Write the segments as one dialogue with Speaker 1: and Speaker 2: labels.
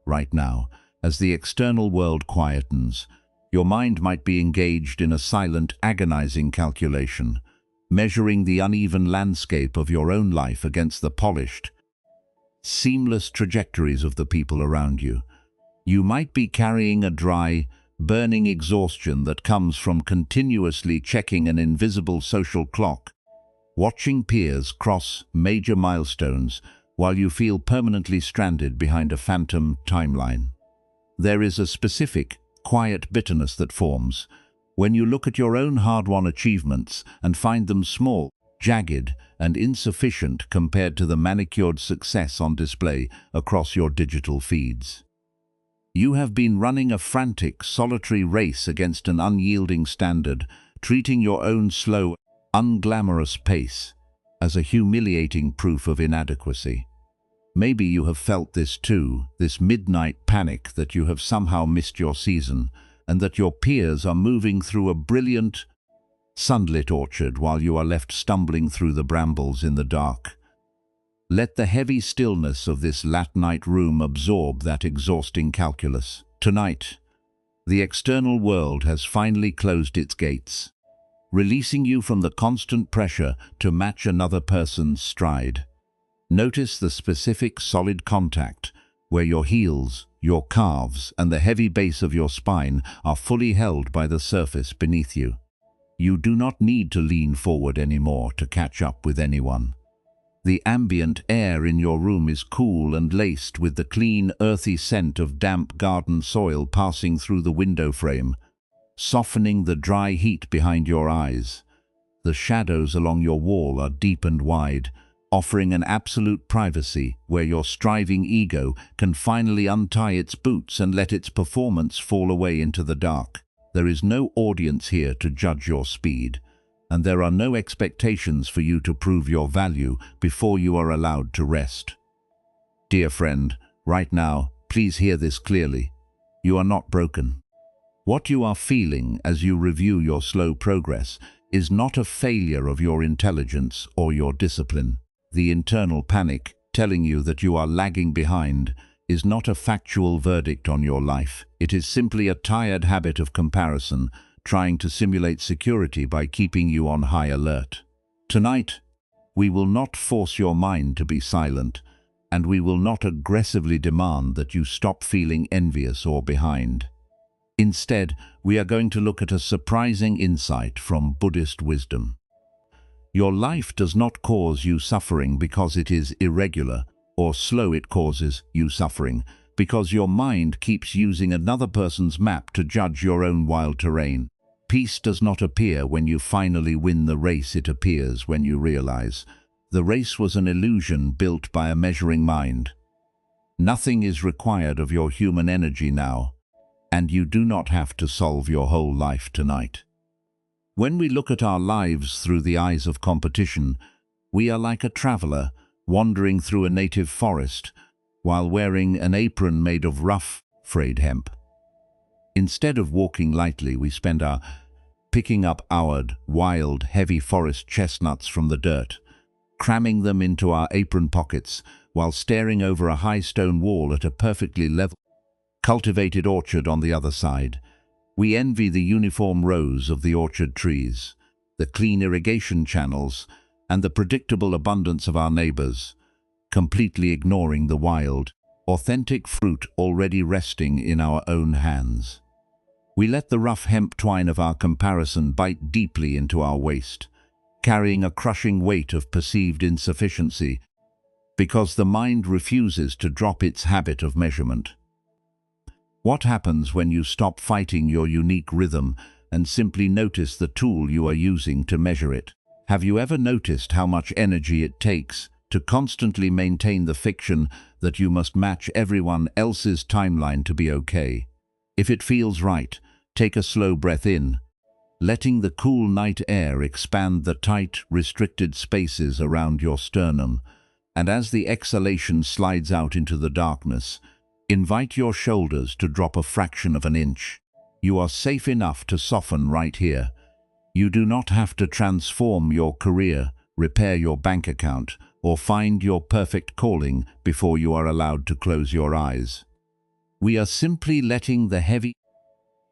Speaker 1: right now, as the external world quietens. Your mind might be engaged in a silent, agonizing calculation, measuring the uneven landscape of your own life against the polished, seamless trajectories of the people around you. You might be carrying a dry, burning exhaustion that comes from continuously checking an invisible social clock, watching peers cross major milestones while you feel permanently stranded behind a phantom timeline. There is a specific, quiet bitterness that forms when you look at your own hard-won achievements and find them small, jagged, and insufficient compared to the manicured success on display across your digital feeds. You have been running a frantic, solitary race against an unyielding standard, treating your own slow, unglamorous pace as a humiliating proof of inadequacy. Maybe you have felt this too, this midnight panic that you have somehow missed your season, and that your peers are moving through a brilliant, sunlit orchard while you are left stumbling through the brambles in the dark. Let the heavy stillness of this late-night room absorb that exhausting calculus. Tonight, the external world has finally closed its gates, releasing you from the constant pressure to match another person's stride. Notice the specific solid contact where your heels, your calves, and the heavy base of your spine are fully held by the surface beneath you. You do not need to lean forward anymore to catch up with anyone. The ambient air in your room is cool and laced with the clean, earthy scent of damp garden soil passing through the window frame, softening the dry heat behind your eyes. The shadows along your wall are deep and wide, offering an absolute privacy where your striving ego can finally untie its boots and let its performance fall away into the dark. There is no audience here to judge your speed, and there are no expectations for you to prove your value before you are allowed to rest. Dear friend, right now, please hear this clearly. You are not broken. What you are feeling as you review your slow progress is not a failure of your intelligence or your discipline. The internal panic telling you that you are lagging behind is not a factual verdict on your life. It is simply a tired habit of comparison, trying to simulate security by keeping you on high alert. Tonight, we will not force your mind to be silent, and we will not aggressively demand that you stop feeling envious or behind. Instead, we are going to look at a surprising insight from Buddhist wisdom. Your life does not cause you suffering because it is irregular or slow. It causes you suffering because your mind keeps using another person's map to judge your own wild terrain. Peace does not appear when you finally win the race. It appears when you realize the race was an illusion built by a measuring mind. Nothing is required of your human energy now, and you do not have to solve your whole life tonight. When we look at our lives through the eyes of competition, we are like a traveler wandering through a native forest while wearing an apron made of rough, frayed hemp. Instead of walking lightly, we spend our picking up wild, heavy forest chestnuts from the dirt, cramming them into our apron pockets while staring over a high stone wall at a perfectly level, cultivated orchard on the other side. We envy the uniform rows of the orchard trees, the clean irrigation channels, and the predictable abundance of our neighbors, completely ignoring the wild, authentic fruit already resting in our own hands. We let the rough hemp twine of our comparison bite deeply into our waist, carrying a crushing weight of perceived insufficiency, because the mind refuses to drop its habit of measurement. What happens when you stop fighting your unique rhythm and simply notice the tool you are using to measure it? Have you ever noticed how much energy it takes to constantly maintain the fiction that you must match everyone else's timeline to be okay? If it feels right, take a slow breath in, letting the cool night air expand the tight, restricted spaces around your sternum, and as the exhalation slides out into the darkness, invite your shoulders to drop a fraction of an inch. You are safe enough to soften right here. You do not have to transform your career, repair your bank account, or find your perfect calling before you are allowed to close your eyes. We are simply letting the heavy,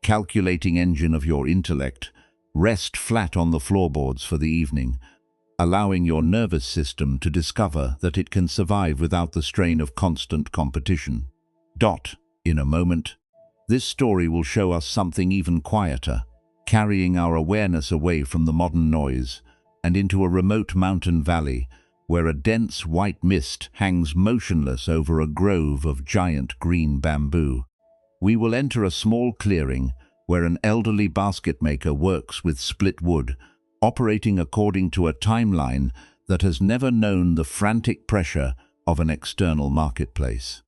Speaker 1: calculating engine of your intellect rest flat on the floorboards for the evening, allowing your nervous system to discover that it can survive without the strain of constant competition. In a moment, this story will show us something even quieter, carrying our awareness away from the modern noise and into a remote mountain valley where a dense white mist hangs motionless over a grove of giant green bamboo. We will enter a small clearing where an elderly basket maker works with split wood, operating according to a timeline that has never known the frantic pressure of an external marketplace.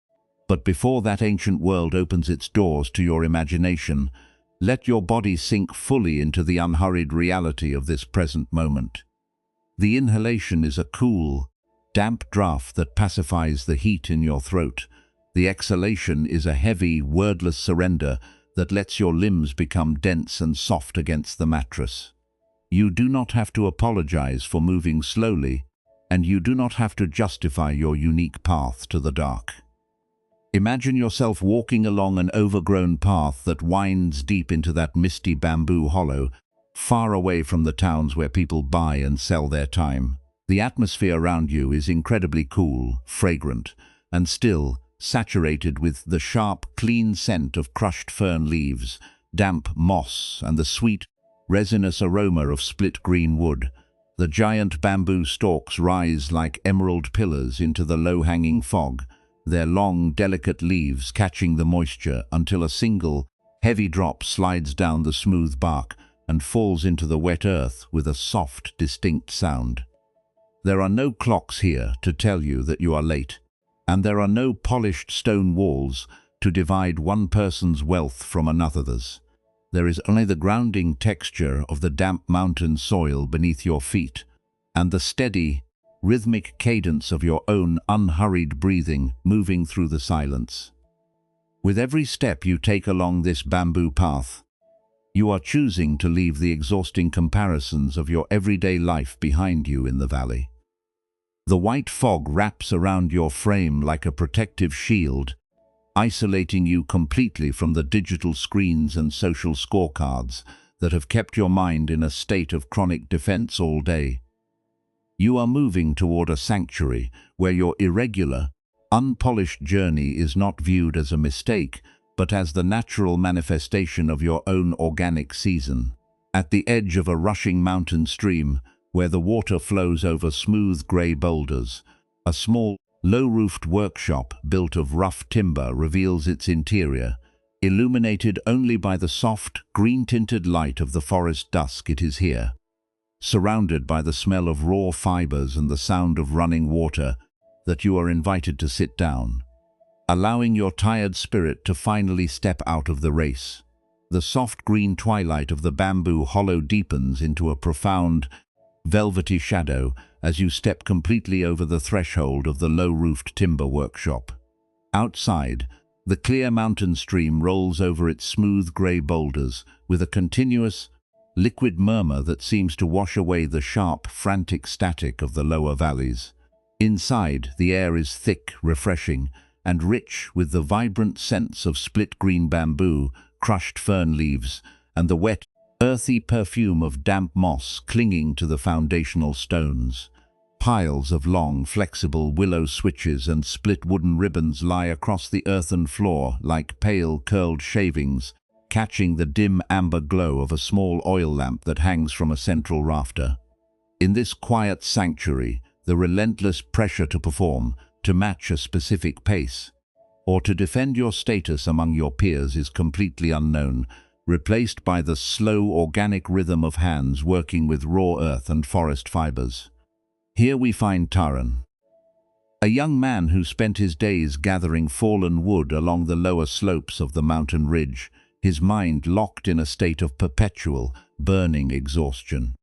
Speaker 1: But before that ancient world opens its doors to your imagination, let your body sink fully into the unhurried reality of this present moment. The inhalation is a cool, damp draft that pacifies the heat in your throat. The exhalation is a heavy, wordless surrender that lets your limbs become dense and soft against the mattress. You do not have to apologize for moving slowly, and you do not have to justify your unique path to the dark. Imagine yourself walking along an overgrown path that winds deep into that misty bamboo hollow, far away from the towns where people buy and sell their time. The atmosphere around you is incredibly cool, fragrant, and still, saturated with the sharp, clean scent of crushed fern leaves, damp moss, and the sweet, resinous aroma of split green wood. The giant bamboo stalks rise like emerald pillars into the low-hanging fog, their long, delicate leaves catching the moisture until a single, heavy drop slides down the smooth bark and falls into the wet earth with a soft, distinct sound. There are no clocks here to tell you that you are late, and there are no polished stone walls to divide one person's wealth from another's. There is only the grounding texture of the damp mountain soil beneath your feet, and the steady, rhythmic cadence of your own unhurried breathing moving through the silence. With every step you take along this bamboo path, you are choosing to leave the exhausting comparisons of your everyday life behind you in the valley. The white fog wraps around your frame like a protective shield, isolating you completely from the digital screens and social scorecards that have kept your mind in a state of chronic defense all day. You are moving toward a sanctuary where your irregular, unpolished journey is not viewed as a mistake, but as the natural manifestation of your own organic season. At the edge of a rushing mountain stream, where the water flows over smooth grey boulders, a small, low-roofed workshop built of rough timber reveals its interior, illuminated only by the soft, green-tinted light of the forest dusk. It is here, surrounded by the smell of raw fibers and the sound of running water, that you are invited to sit down, allowing your tired spirit to finally step out of the race. The soft green twilight of the bamboo hollow deepens into a profound, velvety shadow as you step completely over the threshold of the low-roofed timber workshop. Outside, the clear mountain stream rolls over its smooth grey boulders with a continuous, liquid murmur that seems to wash away the sharp, frantic static of the lower valleys. Inside, the air is thick, refreshing, and rich with the vibrant scents of split green bamboo, crushed fern leaves, and the wet, earthy perfume of damp moss clinging to the foundational stones. Piles of long, flexible willow switches and split wooden ribbons lie across the earthen floor like pale, curled shavings, catching the dim amber glow of a small oil lamp that hangs from a central rafter. In this quiet sanctuary, the relentless pressure to perform, to match a specific pace, or to defend your status among your peers is completely unknown, replaced by the slow, organic rhythm of hands working with raw earth and forest fibers. Here we find Taran, a young man who spent his days gathering fallen wood along the lower slopes of the mountain ridge, his mind locked in a state of perpetual, burning exhaustion.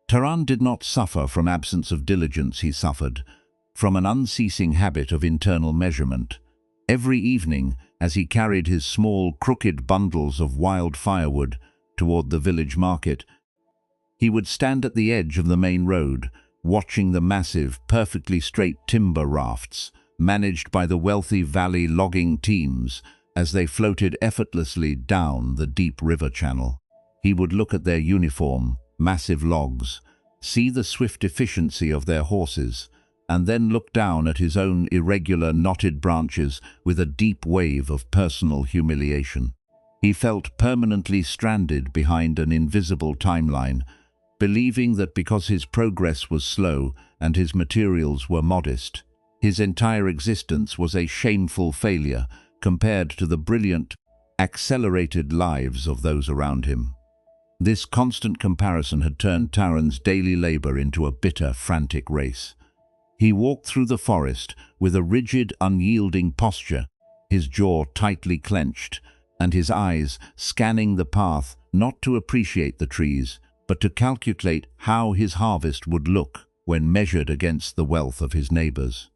Speaker 1: Taran did not suffer from absence of diligence. He suffered from an unceasing habit of internal measurement. Every evening, as he carried his small, crooked bundles of wild firewood toward the village market, he would stand at the edge of the main road, watching the massive, perfectly straight timber rafts managed by the wealthy valley logging teams as they floated effortlessly down the deep river channel. He would look at their uniform, massive logs, see the swift efficiency of their horses, and then look down at his own irregular knotted branches with a deep wave of personal humiliation. He felt permanently stranded behind an invisible timeline, believing that because his progress was slow and his materials were modest, his entire existence was a shameful failure compared to the brilliant, accelerated lives of those around him. This constant comparison had turned Taran's daily labor into a bitter, frantic race. He walked through the forest with a rigid, unyielding posture, his jaw tightly clenched, and his eyes scanning the path not to appreciate the trees, but to calculate how his harvest would look when measured against the wealth of his neighbors.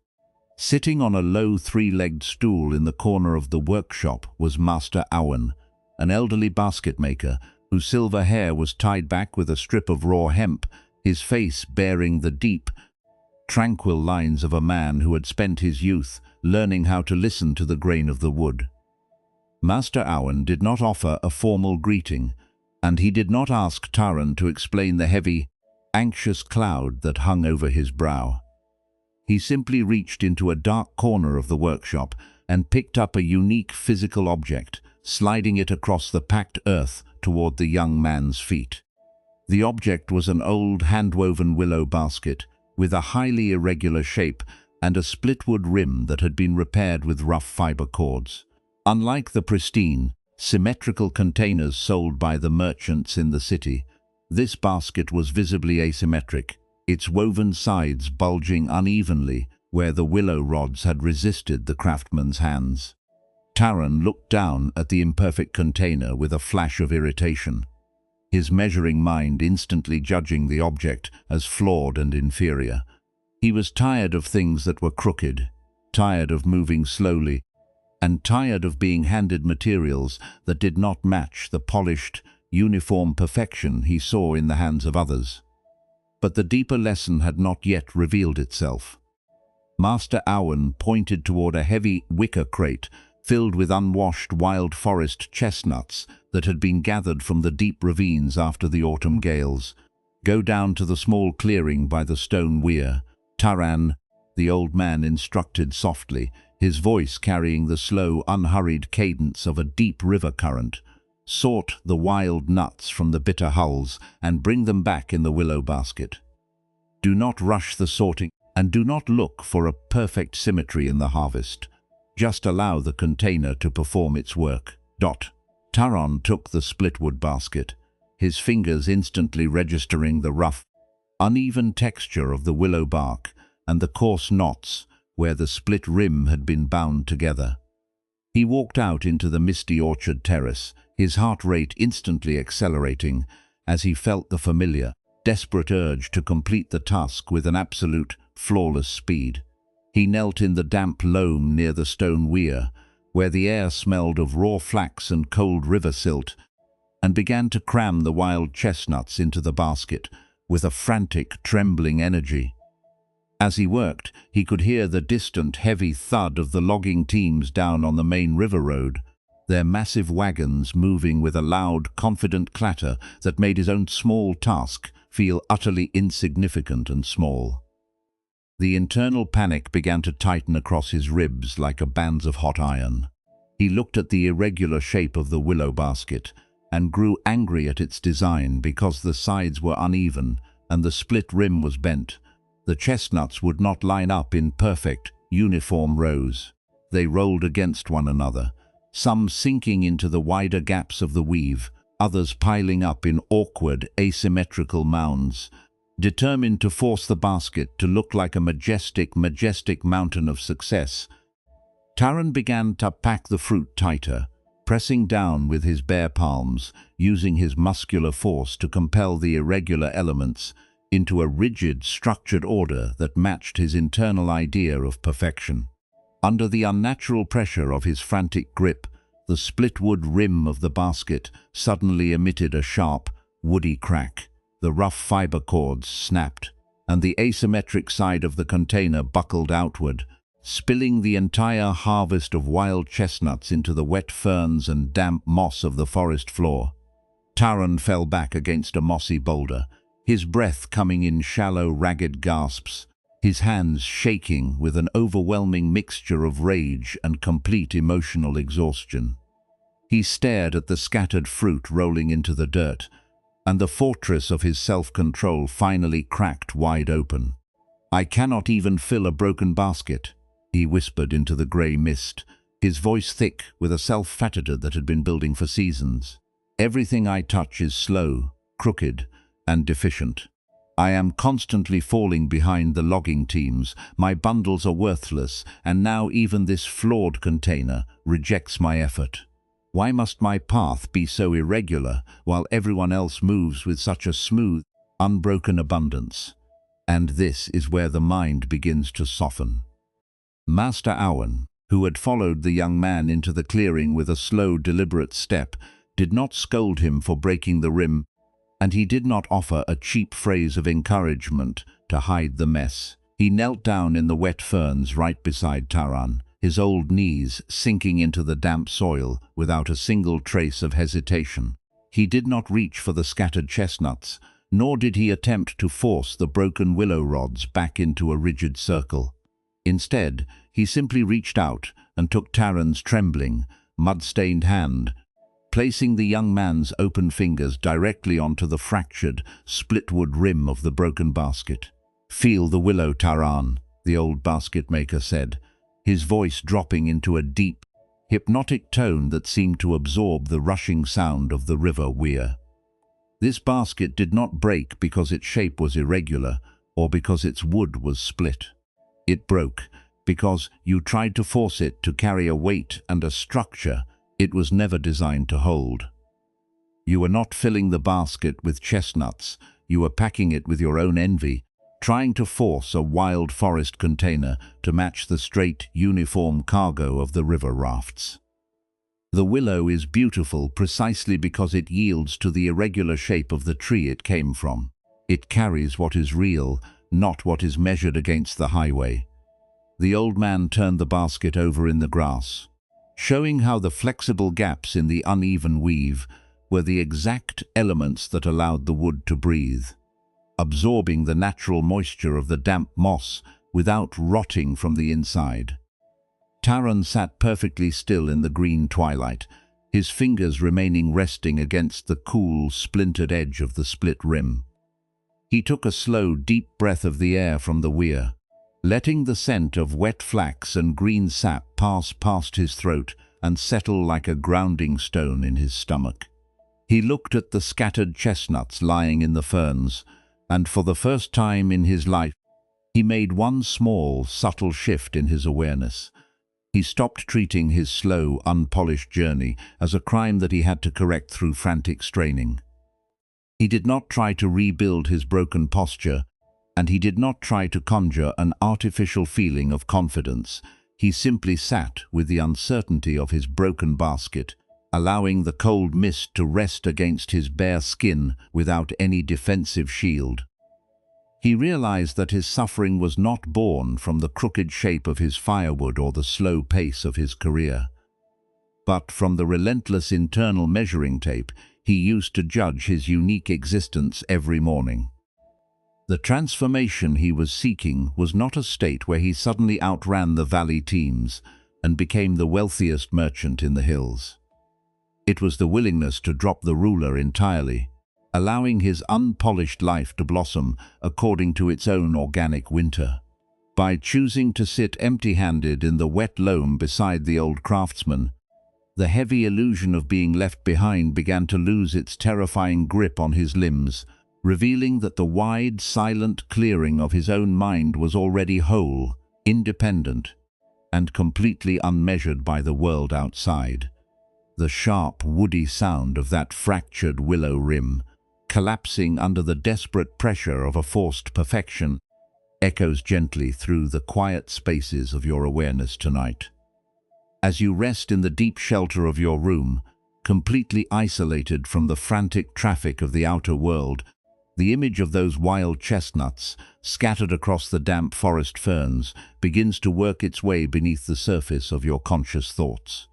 Speaker 1: Sitting on a low three-legged stool in the corner of the workshop was Master Awan, an elderly basket maker whose silver hair was tied back with a strip of raw hemp, his face bearing the deep, tranquil lines of a man who had spent his youth learning how to listen to the grain of the wood. Master Awan did not offer a formal greeting, and he did not ask Taran to explain the heavy, anxious cloud that hung over his brow. He simply reached into a dark corner of the workshop and picked up a unique physical object, sliding it across the packed earth toward the young man's feet. The object was an old hand-woven willow basket with a highly irregular shape and a splitwood rim that had been repaired with rough fiber cords. Unlike the pristine, symmetrical containers sold by the merchants in the city, this basket was visibly asymmetric, its woven sides bulging unevenly where the willow rods had resisted the craftsman's hands. Taran looked down at the imperfect container with a flash of irritation, his measuring mind instantly judging the object as flawed and inferior. He was tired of things that were crooked, tired of moving slowly, and tired of being handed materials that did not match the polished, uniform perfection he saw in the hands of others. But the deeper lesson had not yet revealed itself. Master Awan pointed toward a heavy wicker crate filled with unwashed wild forest chestnuts that had been gathered from the deep ravines after the autumn gales. "Go down to the small clearing by the stone weir, Taran," the old man instructed softly, his voice carrying the slow, unhurried cadence of a deep river current. "Sort the wild nuts from the bitter hulls and bring them back in the willow basket. Do not rush the sorting, and do not look for a perfect symmetry in the harvest. Just allow the container to perform its work." Taran took the splitwood basket, his fingers instantly registering the rough, uneven texture of the willow bark and the coarse knots where the split rim had been bound together. He walked out into the misty orchard terrace, his heart rate instantly accelerating as he felt the familiar, desperate urge to complete the task with an absolute, flawless speed. He knelt in the damp loam near the stone weir, where the air smelled of raw flax and cold river silt, and began to cram the wild chestnuts into the basket with a frantic, trembling energy. As he worked, he could hear the distant, heavy thud of the logging teams down on the main river road, their massive wagons moving with a loud, confident clatter that made his own small task feel utterly insignificant and small. The internal panic began to tighten across his ribs like a bands of hot iron. He looked at the irregular shape of the willow basket and grew angry at its design because the sides were uneven and the split rim was bent. The chestnuts would not line up in perfect, uniform rows. They rolled against one another, some sinking into the wider gaps of the weave, others piling up in awkward, asymmetrical mounds. Determined to force the basket to look like a majestic mountain of success, Taran began to pack the fruit tighter, pressing down with his bare palms, using his muscular force to compel the irregular elements into a rigid, structured order that matched his internal idea of perfection. Under the unnatural pressure of his frantic grip, the splitwood rim of the basket suddenly emitted a sharp, woody crack. The rough fiber cords snapped, and the asymmetric side of the container buckled outward, spilling the entire harvest of wild chestnuts into the wet ferns and damp moss of the forest floor. Taran fell back against a mossy boulder, his breath coming in shallow, ragged gasps, his hands shaking with an overwhelming mixture of rage and complete emotional exhaustion. He stared at the scattered fruit rolling into the dirt, and the fortress of his self-control finally cracked wide open. "I cannot even fill a broken basket," he whispered into the grey mist, his voice thick with a self-fatuity that had been building for seasons. "Everything I touch is slow, crooked, and deficient. I am constantly falling behind the logging teams, my bundles are worthless, and now even this flawed container rejects my effort. Why must my path be so irregular while everyone else moves with such a smooth, unbroken abundance?" And this is where the mind begins to soften. Master Owen, who had followed the young man into the clearing with a slow, deliberate step, did not scold him for breaking the rim, and he did not offer a cheap phrase of encouragement to hide the mess. He knelt down in the wet ferns right beside Taran, his old knees sinking into the damp soil without a single trace of hesitation. He did not reach for the scattered chestnuts, nor did he attempt to force the broken willow rods back into a rigid circle. Instead, he simply reached out and took Taran's trembling, mud-stained hand, placing the young man's open fingers directly onto the fractured, split-wood rim of the broken basket. "Feel the willow, Taran," the old basket maker said, his voice dropping into a deep, hypnotic tone that seemed to absorb the rushing sound of the river Weir. This basket did not break because its shape was irregular or because its wood was split. It broke because you tried to force it to carry a weight and a structure it was never designed to hold. You were not filling the basket with chestnuts, you were packing it with your own envy, trying to force a wild forest container to match the straight, uniform cargo of the river rafts. The willow is beautiful precisely because it yields to the irregular shape of the tree it came from. It carries what is real, not what is measured against the highway. The old man turned the basket over in the grass, showing how the flexible gaps in the uneven weave were the exact elements that allowed the wood to breathe, absorbing the natural moisture of the damp moss without rotting from the inside. Taran sat perfectly still in the green twilight, his fingers remaining resting against the cool, splintered edge of the split rim. He took a slow, deep breath of the air from the weir, letting the scent of wet flax and green sap pass past his throat and settle like a grounding stone in his stomach. He looked at the scattered chestnuts lying in the ferns, and for the first time in his life, he made one small, subtle shift in his awareness. He stopped treating his slow, unpolished journey as a crime that he had to correct through frantic straining. He did not try to rebuild his broken posture, and he did not try to conjure an artificial feeling of confidence. He simply sat with the uncertainty of his broken basket, allowing the cold mist to rest against his bare skin without any defensive shield. He realized that his suffering was not born from the crooked shape of his firewood or the slow pace of his career, but from the relentless internal measuring tape he used to judge his unique existence every morning. The transformation he was seeking was not a state where he suddenly outran the valley teams and became the wealthiest merchant in the hills. It was the willingness to drop the ruler entirely, allowing his unpolished life to blossom according to its own organic winter. By choosing to sit empty-handed in the wet loam beside the old craftsman, the heavy illusion of being left behind began to lose its terrifying grip on his limbs, revealing that the wide, silent clearing of his own mind was already whole, independent, and completely unmeasured by the world outside. The sharp, woody sound of that fractured willow rim, collapsing under the desperate pressure of a forced perfection, echoes gently through the quiet spaces of your awareness tonight. As you rest in the deep shelter of your room, completely isolated from the frantic traffic of the outer world, The image of those wild chestnuts, scattered across the damp forest ferns, begins to work its way beneath the surface of your conscious thoughts.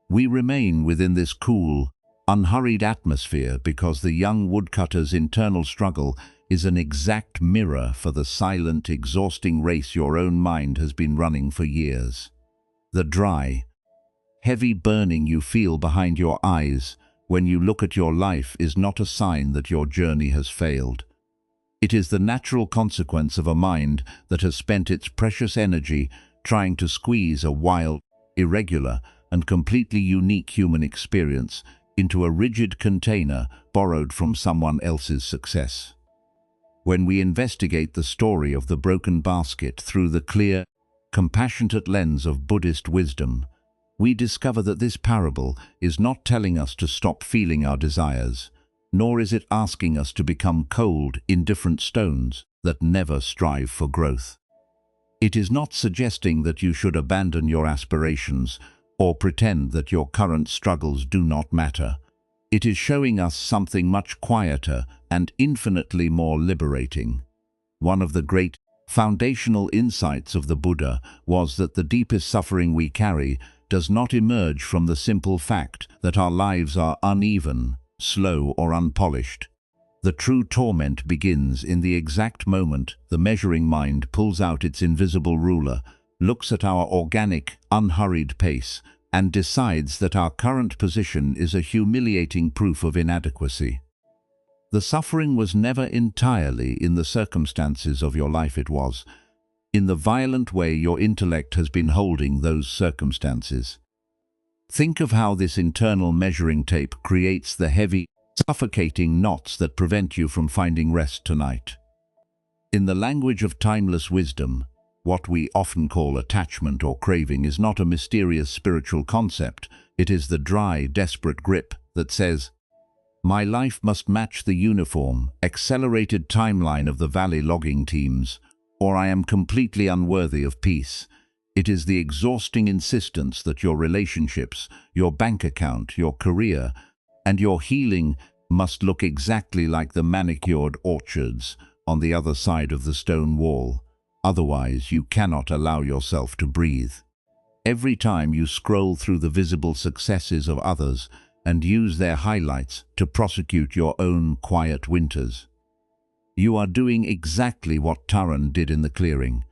Speaker 1: We remain within this cool, unhurried atmosphere because the young woodcutter's internal struggle is an exact mirror for the silent, exhausting race your own mind has been running for years. The dry, heavy burning you feel behind your eyes when you look at your life is not a sign that your journey has failed. It is the natural consequence of a mind that has spent its precious energy trying to squeeze a wild, irregular, and completely unique human experience into a rigid container borrowed from someone else's success. When we investigate the story of the broken basket through the clear, compassionate lens of Buddhist wisdom, we discover that this parable is not telling us to stop feeling our desires, nor is it asking us to become cold, indifferent stones that never strive for growth. It is not suggesting that you should abandon your aspirations or pretend that your current struggles do not matter. It is showing us something much quieter and infinitely more liberating. One of the great foundational insights of the Buddha was that the deepest suffering we carry does not emerge from the simple fact that our lives are uneven, slow, or unpolished. The true torment begins in the exact moment the measuring mind pulls out its invisible ruler, looks at our organic, unhurried pace, and decides that our current position is a humiliating proof of inadequacy. The suffering was never entirely in the circumstances of your life, it was in the violent way your intellect has been holding those circumstances. Think of how this internal measuring tape creates the heavy, suffocating knots that prevent you from finding rest tonight. In the language of timeless wisdom, what we often call attachment or craving is not a mysterious spiritual concept. It is the dry, desperate grip that says, "My life must match the uniform, accelerated timeline of the valley logging teams, or I am completely unworthy of peace." It is the exhausting insistence that your relationships, your bank account, your career, and your healing must look exactly like the manicured orchards on the other side of the stone wall. Otherwise, you cannot allow yourself to breathe. Every time you scroll through the visible successes of others and use their highlights to prosecute your own quiet winters, you are doing exactly what Taran did in the clearing.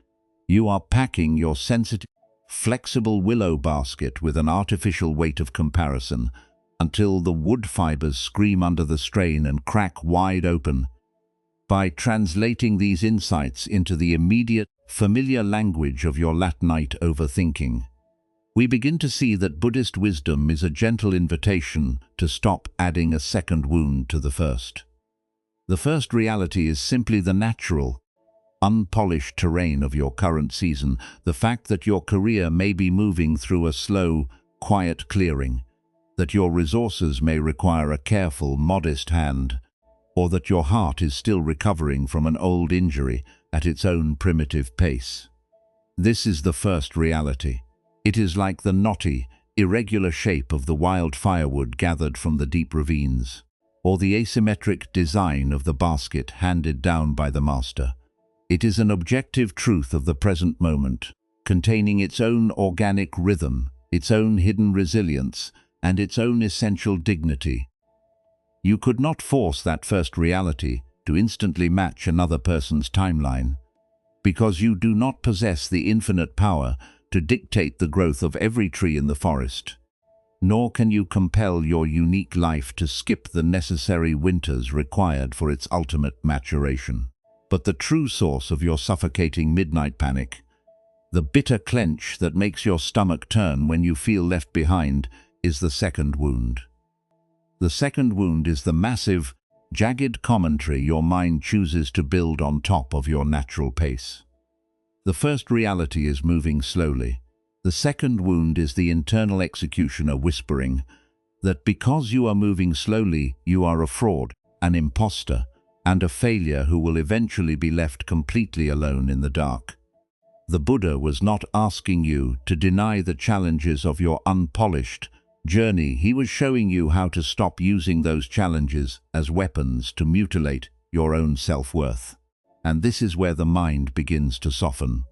Speaker 1: You are packing your sensitive, flexible willow basket with an artificial weight of comparison until the wood fibers scream under the strain and crack wide open. By translating these insights into the immediate, familiar language of your late-night overthinking, we begin to see that Buddhist wisdom is a gentle invitation to stop adding a second wound to the first. The first reality is simply the natural, unpolished terrain of your current season, the fact that your career may be moving through a slow, quiet clearing, that your resources may require a careful, modest hand, or that your heart is still recovering from an old injury at its own primitive pace. This is the first reality. It is like the knotty, irregular shape of the wild firewood gathered from the deep ravines, or the asymmetric design of the basket handed down by the master. It is an objective truth of the present moment, containing its own organic rhythm, its own hidden resilience, and its own essential dignity. You could not force that first reality to instantly match another person's timeline, because you do not possess the infinite power to dictate the growth of every tree in the forest. Nor can you compel your unique life to skip the necessary winters required for its ultimate maturation. But the true source of your suffocating midnight panic, the bitter clench that makes your stomach turn when you feel left behind, is the second wound. The second wound is the massive, jagged commentary your mind chooses to build on top of your natural pace. The first reality is moving slowly. The second wound is the internal executioner whispering that because you are moving slowly, you are a fraud, an imposter, and a failure who will eventually be left completely alone in the dark. The Buddha was not asking you to deny the challenges of your unpolished journey. He was showing you how to stop using those challenges as weapons to mutilate your own self-worth. And this is where the mind begins to soften.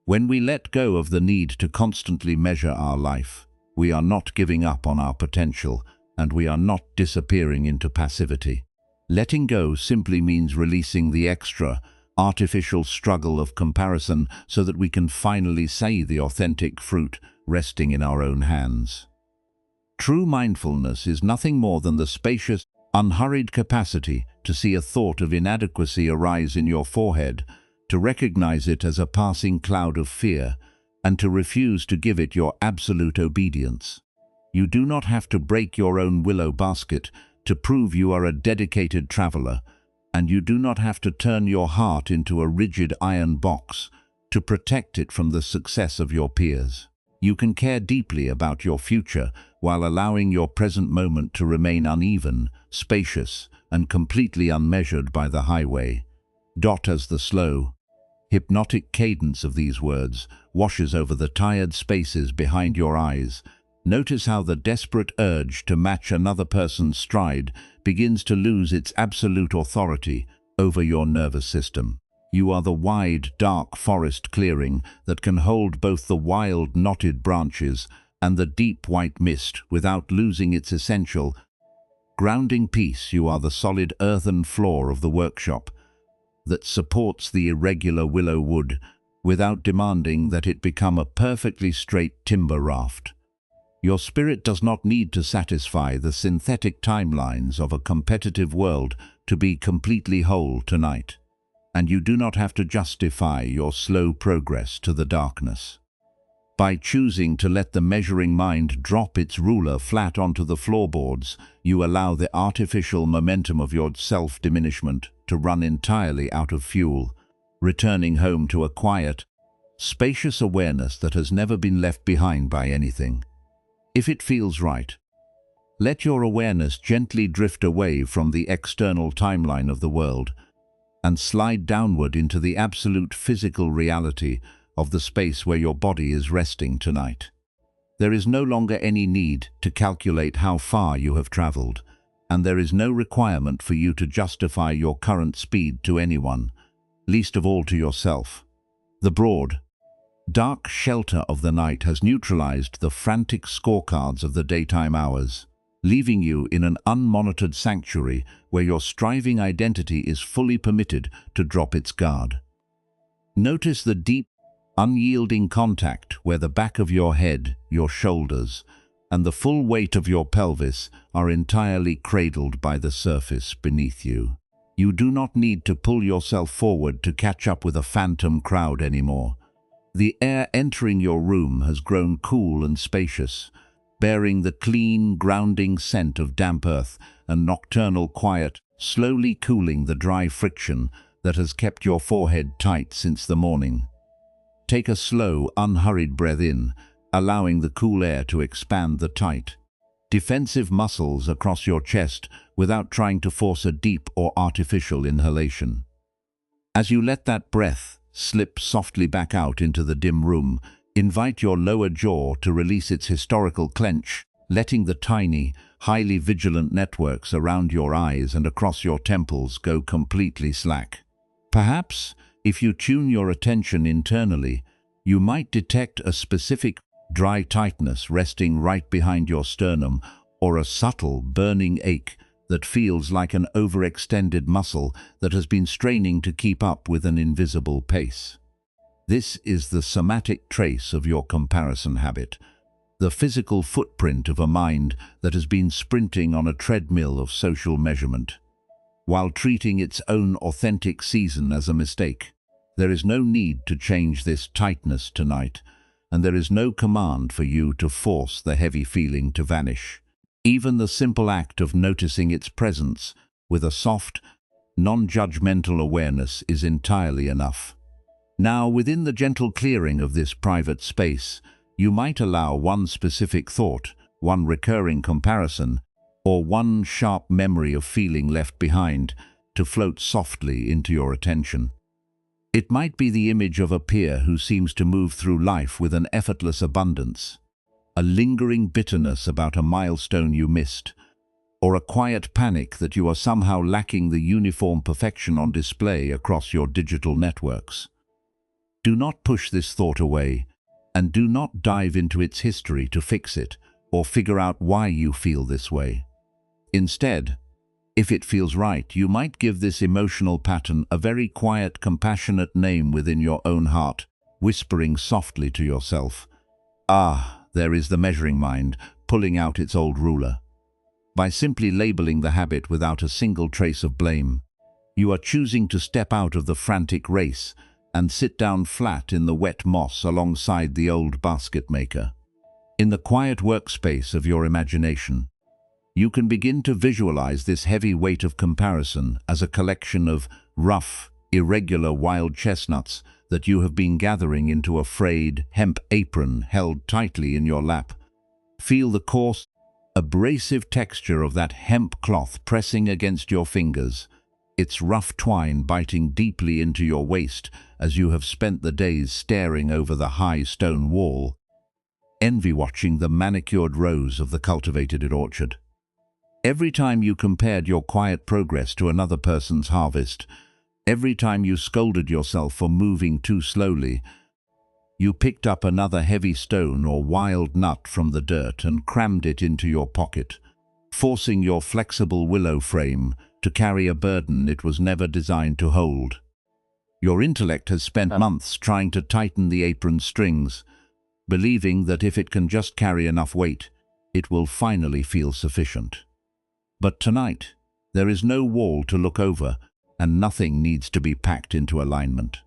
Speaker 1: When we let go of the need to constantly measure our life, we are not giving up on our potential, and we are not disappearing into passivity. Letting go simply means releasing the extra, artificial struggle of comparison so that we can finally see the authentic fruit resting in our own hands. True mindfulness is nothing more than the spacious, unhurried capacity to see a thought of inadequacy arise in your forehead, to recognize it as a passing cloud of fear, and to refuse to give it your absolute obedience. You do not have to break your own willow basket to prove you are a dedicated traveler, and you do not have to turn your heart into a rigid iron box to protect it from the success of your peers. You can care deeply about your future while allowing your present moment to remain uneven, spacious, and completely unmeasured by the highway. As the slow, hypnotic cadence of these words washes over the tired spaces behind your eyes, notice how the desperate urge to match another person's stride begins to lose its absolute authority over your nervous system. You are the wide, dark forest clearing that can hold both the wild, knotted branches and the deep white mist without losing its essential, grounding peace. You are the solid earthen floor of the workshop that supports the irregular willow wood without demanding that it become a perfectly straight timber raft. Your spirit does not need to satisfy the synthetic timelines of a competitive world to be completely whole tonight, and you do not have to justify your slow progress to the darkness. By choosing to let the measuring mind drop its ruler flat onto the floorboards, you allow the artificial momentum of your self-diminishment to run entirely out of fuel, returning home to a quiet, spacious awareness that has never been left behind by anything. If it feels right, let your awareness gently drift away from the external timeline of the world and slide downward into the absolute physical reality of the space where your body is resting tonight. There is no longer any need to calculate how far you have traveled, and there is no requirement for you to justify your current speed to anyone, least of all to yourself. The broad, dark shelter of the night has neutralized the frantic scorecards of the daytime hours, leaving you in an unmonitored sanctuary where your striving identity is fully permitted to drop its guard. Notice the deep, unyielding contact where the back of your head, your shoulders, and the full weight of your pelvis are entirely cradled by the surface beneath you. You do not need to pull yourself forward to catch up with a phantom crowd anymore. The air entering your room has grown cool and spacious, bearing the clean, grounding scent of damp earth and nocturnal quiet, slowly cooling the dry friction that has kept your forehead tight since the morning. Take a slow, unhurried breath in, allowing the cool air to expand the tight, defensive muscles across your chest without trying to force a deep or artificial inhalation. As you let that breath slip softly back out into the dim room, invite your lower jaw to release its historical clench, letting the tiny, highly vigilant networks around your eyes and across your temples go completely slack. Perhaps, if you tune your attention internally, you might detect a specific dry tightness resting right behind your sternum, or a subtle, burning ache that feels like an overextended muscle that has been straining to keep up with an invisible pace. This is the somatic trace of your comparison habit, the physical footprint of a mind that has been sprinting on a treadmill of social measurement, while treating its own authentic season as a mistake. There is no need to change this tightness tonight, and there is no command for you to force the heavy feeling to vanish. Even the simple act of noticing its presence with a soft, non-judgmental awareness is entirely enough. Now, within the gentle clearing of this private space, you might allow one specific thought, one recurring comparison, or one sharp memory of feeling left behind to float softly into your attention. It might be the image of a peer who seems to move through life with an effortless abundance, a lingering bitterness about a milestone you missed, or a quiet panic that you are somehow lacking the uniform perfection on display across your digital networks. Do not push this thought away, and do not dive into its history to fix it or figure out why you feel this way. Instead, if it feels right, you might give this emotional pattern a very quiet, compassionate name within your own heart, whispering softly to yourself, "Ah, there is the measuring mind, pulling out its old ruler." By simply labeling the habit without a single trace of blame, you are choosing to step out of the frantic race and sit down flat in the wet moss alongside the old basket maker. In the quiet workspace of your imagination, you can begin to visualize this heavy weight of comparison as a collection of rough, irregular wild chestnuts that you have been gathering into a frayed hemp apron held tightly in your lap. Feel the coarse, abrasive texture of that hemp cloth pressing against your fingers, its rough twine biting deeply into your waist as you have spent the days staring over the high stone wall, envy watching the manicured rows of the cultivated orchard. Every time you compared your quiet progress to another person's harvest, every time you scolded yourself for moving too slowly, you picked up another heavy stone or wild nut from the dirt and crammed it into your pocket, forcing your flexible willow frame to carry a burden it was never designed to hold. Your intellect has spent months trying to tighten the apron strings, believing that if it can just carry enough weight, it will finally feel sufficient. But tonight, there is no wall to look over, and nothing needs to be packed into alignment.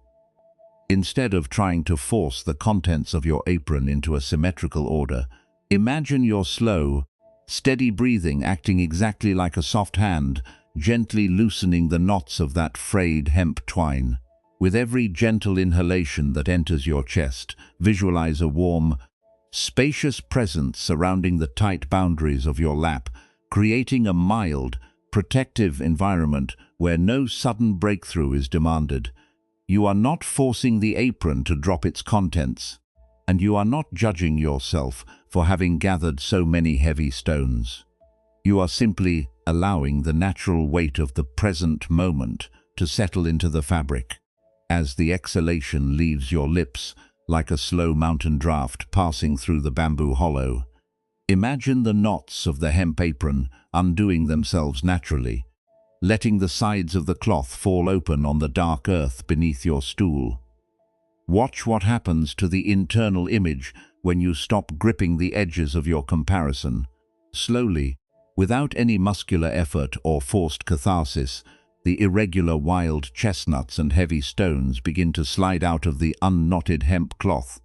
Speaker 1: Instead of trying to force the contents of your apron into a symmetrical order, imagine your slow, steady breathing acting exactly like a soft hand, gently loosening the knots of that frayed hemp twine. With every gentle inhalation that enters your chest, visualize a warm, spacious presence surrounding the tight boundaries of your lap, creating a mild, protective environment where no sudden breakthrough is demanded. You are not forcing the apron to drop its contents, and you are not judging yourself for having gathered so many heavy stones. You are simply allowing the natural weight of the present moment to settle into the fabric, as the exhalation leaves your lips like a slow mountain draft passing through the bamboo hollow. Imagine the knots of the hemp apron undoing themselves naturally, letting the sides of the cloth fall open on the dark earth beneath your stool. Watch what happens to the internal image when you stop gripping the edges of your comparison. Slowly, without any muscular effort or forced catharsis, the irregular wild chestnuts and heavy stones begin to slide out of the unknotted hemp cloth,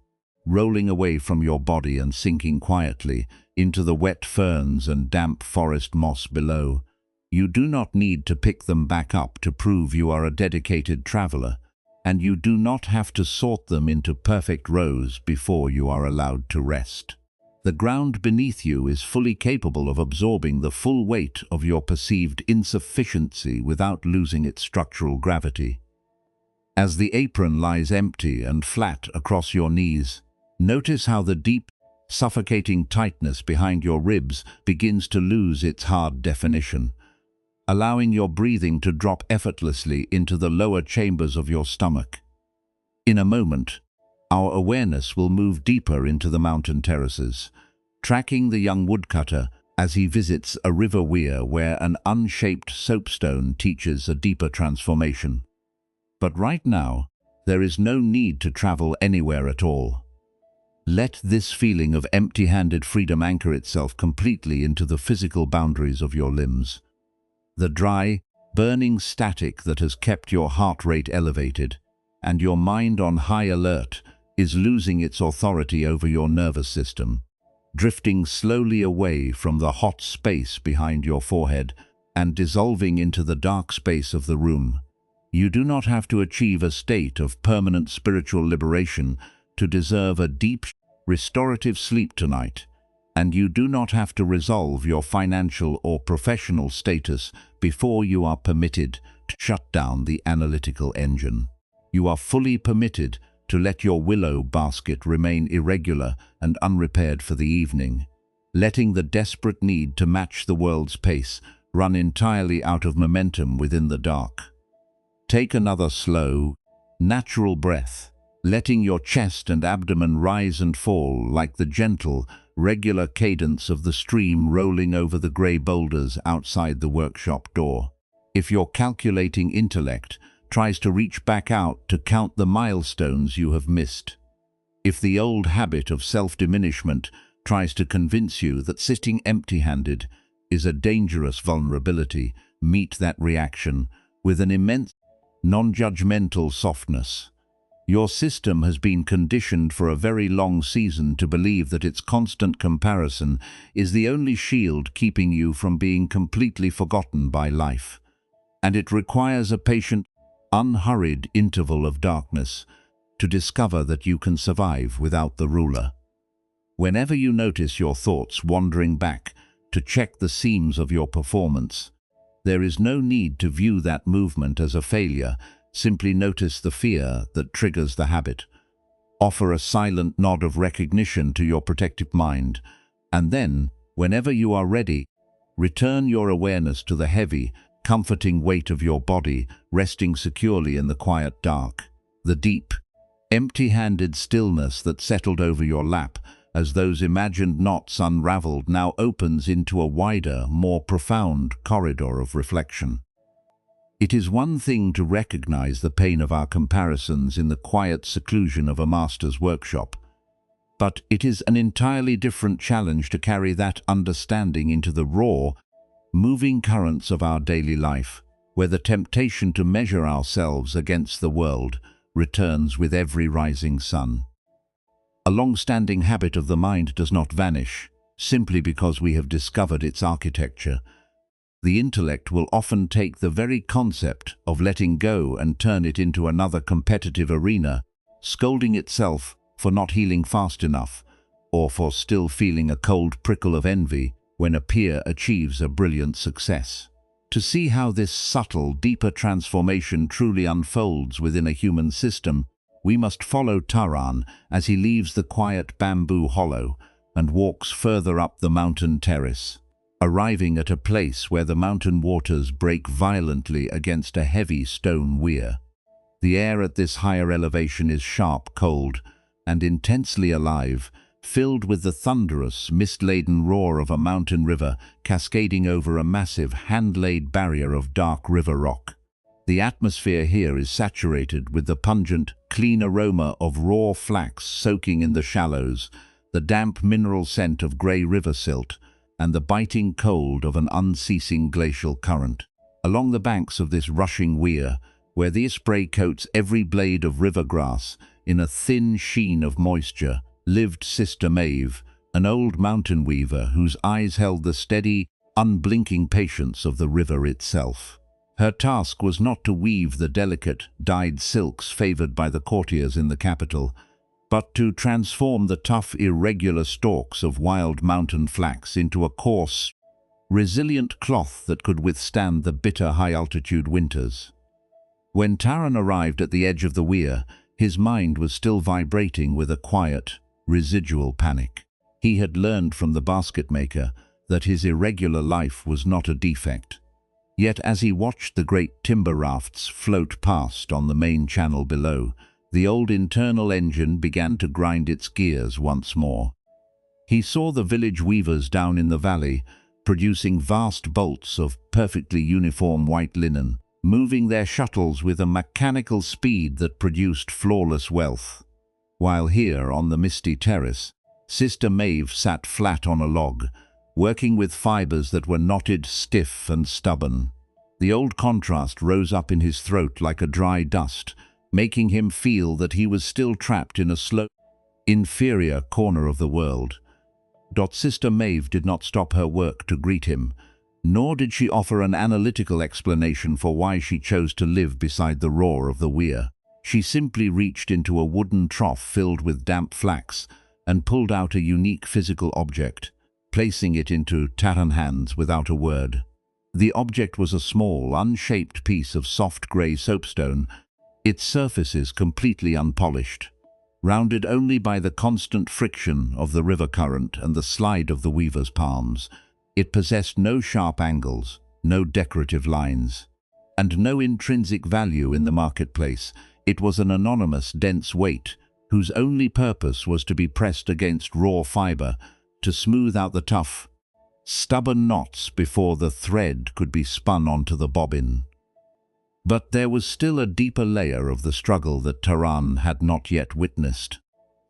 Speaker 1: rolling away from your body and sinking quietly into the wet ferns and damp forest moss below. You do not need to pick them back up to prove you are a dedicated traveler, and you do not have to sort them into perfect rows before you are allowed to rest. The ground beneath you is fully capable of absorbing the full weight of your perceived insufficiency without losing its structural gravity. As the apron lies empty and flat across your knees, notice how the deep, suffocating tightness behind your ribs begins to lose its hard definition, allowing your breathing to drop effortlessly into the lower chambers of your stomach. In a moment, our awareness will move deeper into the mountain terraces, tracking the young woodcutter as he visits a river weir where an unshaped soapstone teaches a deeper transformation. But right now, there is no need to travel anywhere at all. Let this feeling of empty-handed freedom anchor itself completely into the physical boundaries of your limbs. The dry, burning static that has kept your heart rate elevated and your mind on high alert is losing its authority over your nervous system, drifting slowly away from the hot space behind your forehead and dissolving into the dark space of the room. You do not have to achieve a state of permanent spiritual liberation to deserve a deep, restorative sleep tonight, and you do not have to resolve your financial or professional status before you are permitted to shut down the analytical engine. You are fully permitted to let your willow basket remain irregular and unrepaired for the evening, letting the desperate need to match the world's pace run entirely out of momentum within the dark. Take another slow, natural breath, letting your chest and abdomen rise and fall like the gentle, regular cadence of the stream rolling over the grey boulders outside the workshop door. If your calculating intellect tries to reach back out to count the milestones you have missed, if the old habit of self-diminishment tries to convince you that sitting empty-handed is a dangerous vulnerability, meet that reaction with an immense, non-judgmental softness. Your system has been conditioned for a very long season to believe that its constant comparison is the only shield keeping you from being completely forgotten by life. And it requires a patient, unhurried interval of darkness to discover that you can survive without the ruler. Whenever you notice your thoughts wandering back to check the seams of your performance, there is no need to view that movement as a failure. Simply notice the fear that triggers the habit. Offer a silent nod of recognition to your protective mind, and then, whenever you are ready, return your awareness to the heavy, comforting weight of your body resting securely in the quiet dark. The deep, empty-handed stillness that settled over your lap as those imagined knots unraveled now opens into a wider, more profound corridor of reflection. It is one thing to recognize the pain of our comparisons in the quiet seclusion of a master's workshop, but it is an entirely different challenge to carry that understanding into the raw, moving currents of our daily life, where the temptation to measure ourselves against the world returns with every rising sun. A long-standing habit of the mind does not vanish simply because we have discovered its architecture. The intellect will often take the very concept of letting go and turn it into another competitive arena, scolding itself for not healing fast enough, or for still feeling a cold prickle of envy when a peer achieves a brilliant success. To see how this subtle, deeper transformation truly unfolds within a human system, we must follow Taran as he leaves the quiet bamboo hollow and walks further up the mountain terrace, arriving at a place where the mountain waters break violently against a heavy stone weir. The air at this higher elevation is sharp, cold, and intensely alive, filled with the thunderous, mist-laden roar of a mountain river cascading over a massive, hand-laid barrier of dark river rock. The atmosphere here is saturated with the pungent, clean aroma of raw flax soaking in the shallows, the damp mineral scent of grey river silt, and the biting cold of an unceasing glacial current. Along the banks of this rushing weir, where the spray coats every blade of river grass in a thin sheen of moisture, lived Sister Maeve, an old mountain weaver whose eyes held the steady, unblinking patience of the river itself. Her task was not to weave the delicate, dyed silks favored by the courtiers in the capital, but to transform the tough, irregular stalks of wild mountain flax into a coarse, resilient cloth that could withstand the bitter high-altitude winters. When Taran arrived at the edge of the weir, his mind was still vibrating with a quiet, residual panic. He had learned from the basket maker that his irregular life was not a defect. Yet as he watched the great timber rafts float past on the main channel below, the old internal engine began to grind its gears once more. He saw the village weavers down in the valley, producing vast bolts of perfectly uniform white linen, moving their shuttles with a mechanical speed that produced flawless wealth. While here, on the misty terrace, Sister Maeve sat flat on a log, working with fibers that were knotted, stiff and stubborn. The old contrast rose up in his throat like a dry dust, making him feel that he was still trapped in a slow, inferior corner of the world. Sister Maeve did not stop her work to greet him, nor did she offer an analytical explanation for why she chose to live beside the roar of the weir. She simply reached into a wooden trough filled with damp flax and pulled out a unique physical object, placing it into Taran's hands without a word. The object was a small, unshaped piece of soft grey soapstone, its surfaces completely unpolished. rounded only by the constant friction of the river current and the slide of the weaver's palms. It possessed no sharp angles, no decorative lines, and no intrinsic value in the marketplace. It was an anonymous, dense weight, whose only purpose was to be pressed against raw fiber, to smooth out the tough, stubborn knots before the thread could be spun onto the bobbin. But there was still a deeper layer of the struggle that Taran had not yet witnessed.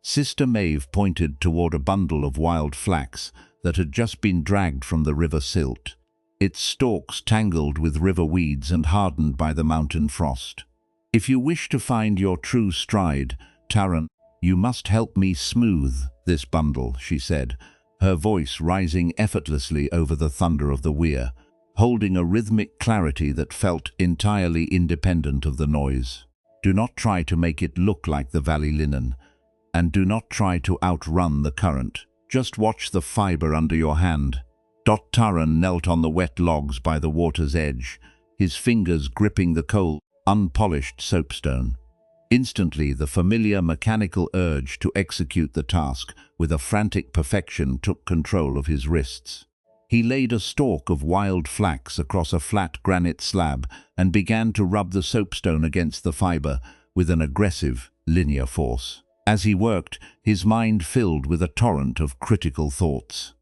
Speaker 1: Sister Maeve pointed toward a bundle of wild flax that had just been dragged from the river silt, its stalks tangled with river weeds and hardened by the mountain frost. "If you wish to find your true stride, Taran, you must help me smooth this bundle," she said, her voice rising effortlessly over the thunder of the weir, holding a rhythmic clarity that felt entirely independent of the noise. "Do not try to make it look like the valley linen, and do not try to outrun the current. Just watch the fiber under your hand." Taran knelt on the wet logs by the water's edge, his fingers gripping the cold, unpolished soapstone. Instantly, the familiar mechanical urge to execute the task with a frantic perfection took control of his wrists. He laid a stalk of wild flax across a flat granite slab and began to rub the soapstone against the fiber with an aggressive, linear force. As he worked, his mind filled with a torrent of critical thoughts.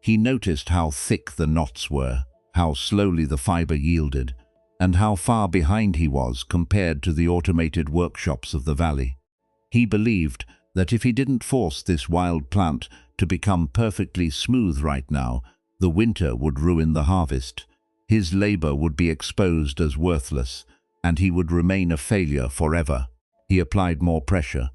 Speaker 1: He noticed how thick the knots were, how slowly the fiber yielded, and how far behind he was compared to the automated workshops of the valley. He believed that if he didn't force this wild plant to become perfectly smooth right now, the winter would ruin the harvest. His labor would be exposed as worthless, and he would remain a failure forever. He applied more pressure,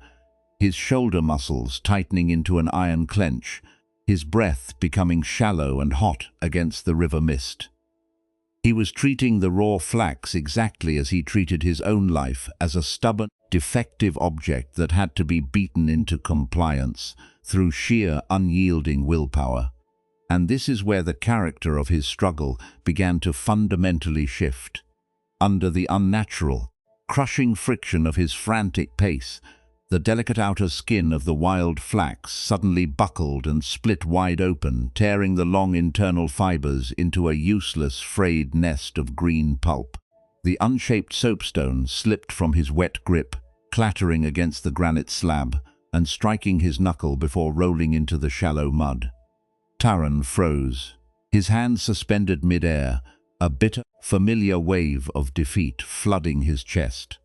Speaker 1: his shoulder muscles tightening into an iron clench, his breath becoming shallow and hot against the river mist. He was treating the raw flax exactly as he treated his own life, as a stubborn, defective object that had to be beaten into compliance through sheer, unyielding willpower. And this is where the character of his struggle began to fundamentally shift. Under the unnatural, crushing friction of his frantic pace, the delicate outer skin of the wild flax suddenly buckled and split wide open, tearing the long internal fibers into a useless, frayed nest of green pulp. The unshaped soapstone slipped from his wet grip, clattering against the granite slab and striking his knuckle before rolling into the shallow mud. Taran froze, his hands suspended mid-air, a bitter, familiar wave of defeat flooding his chest.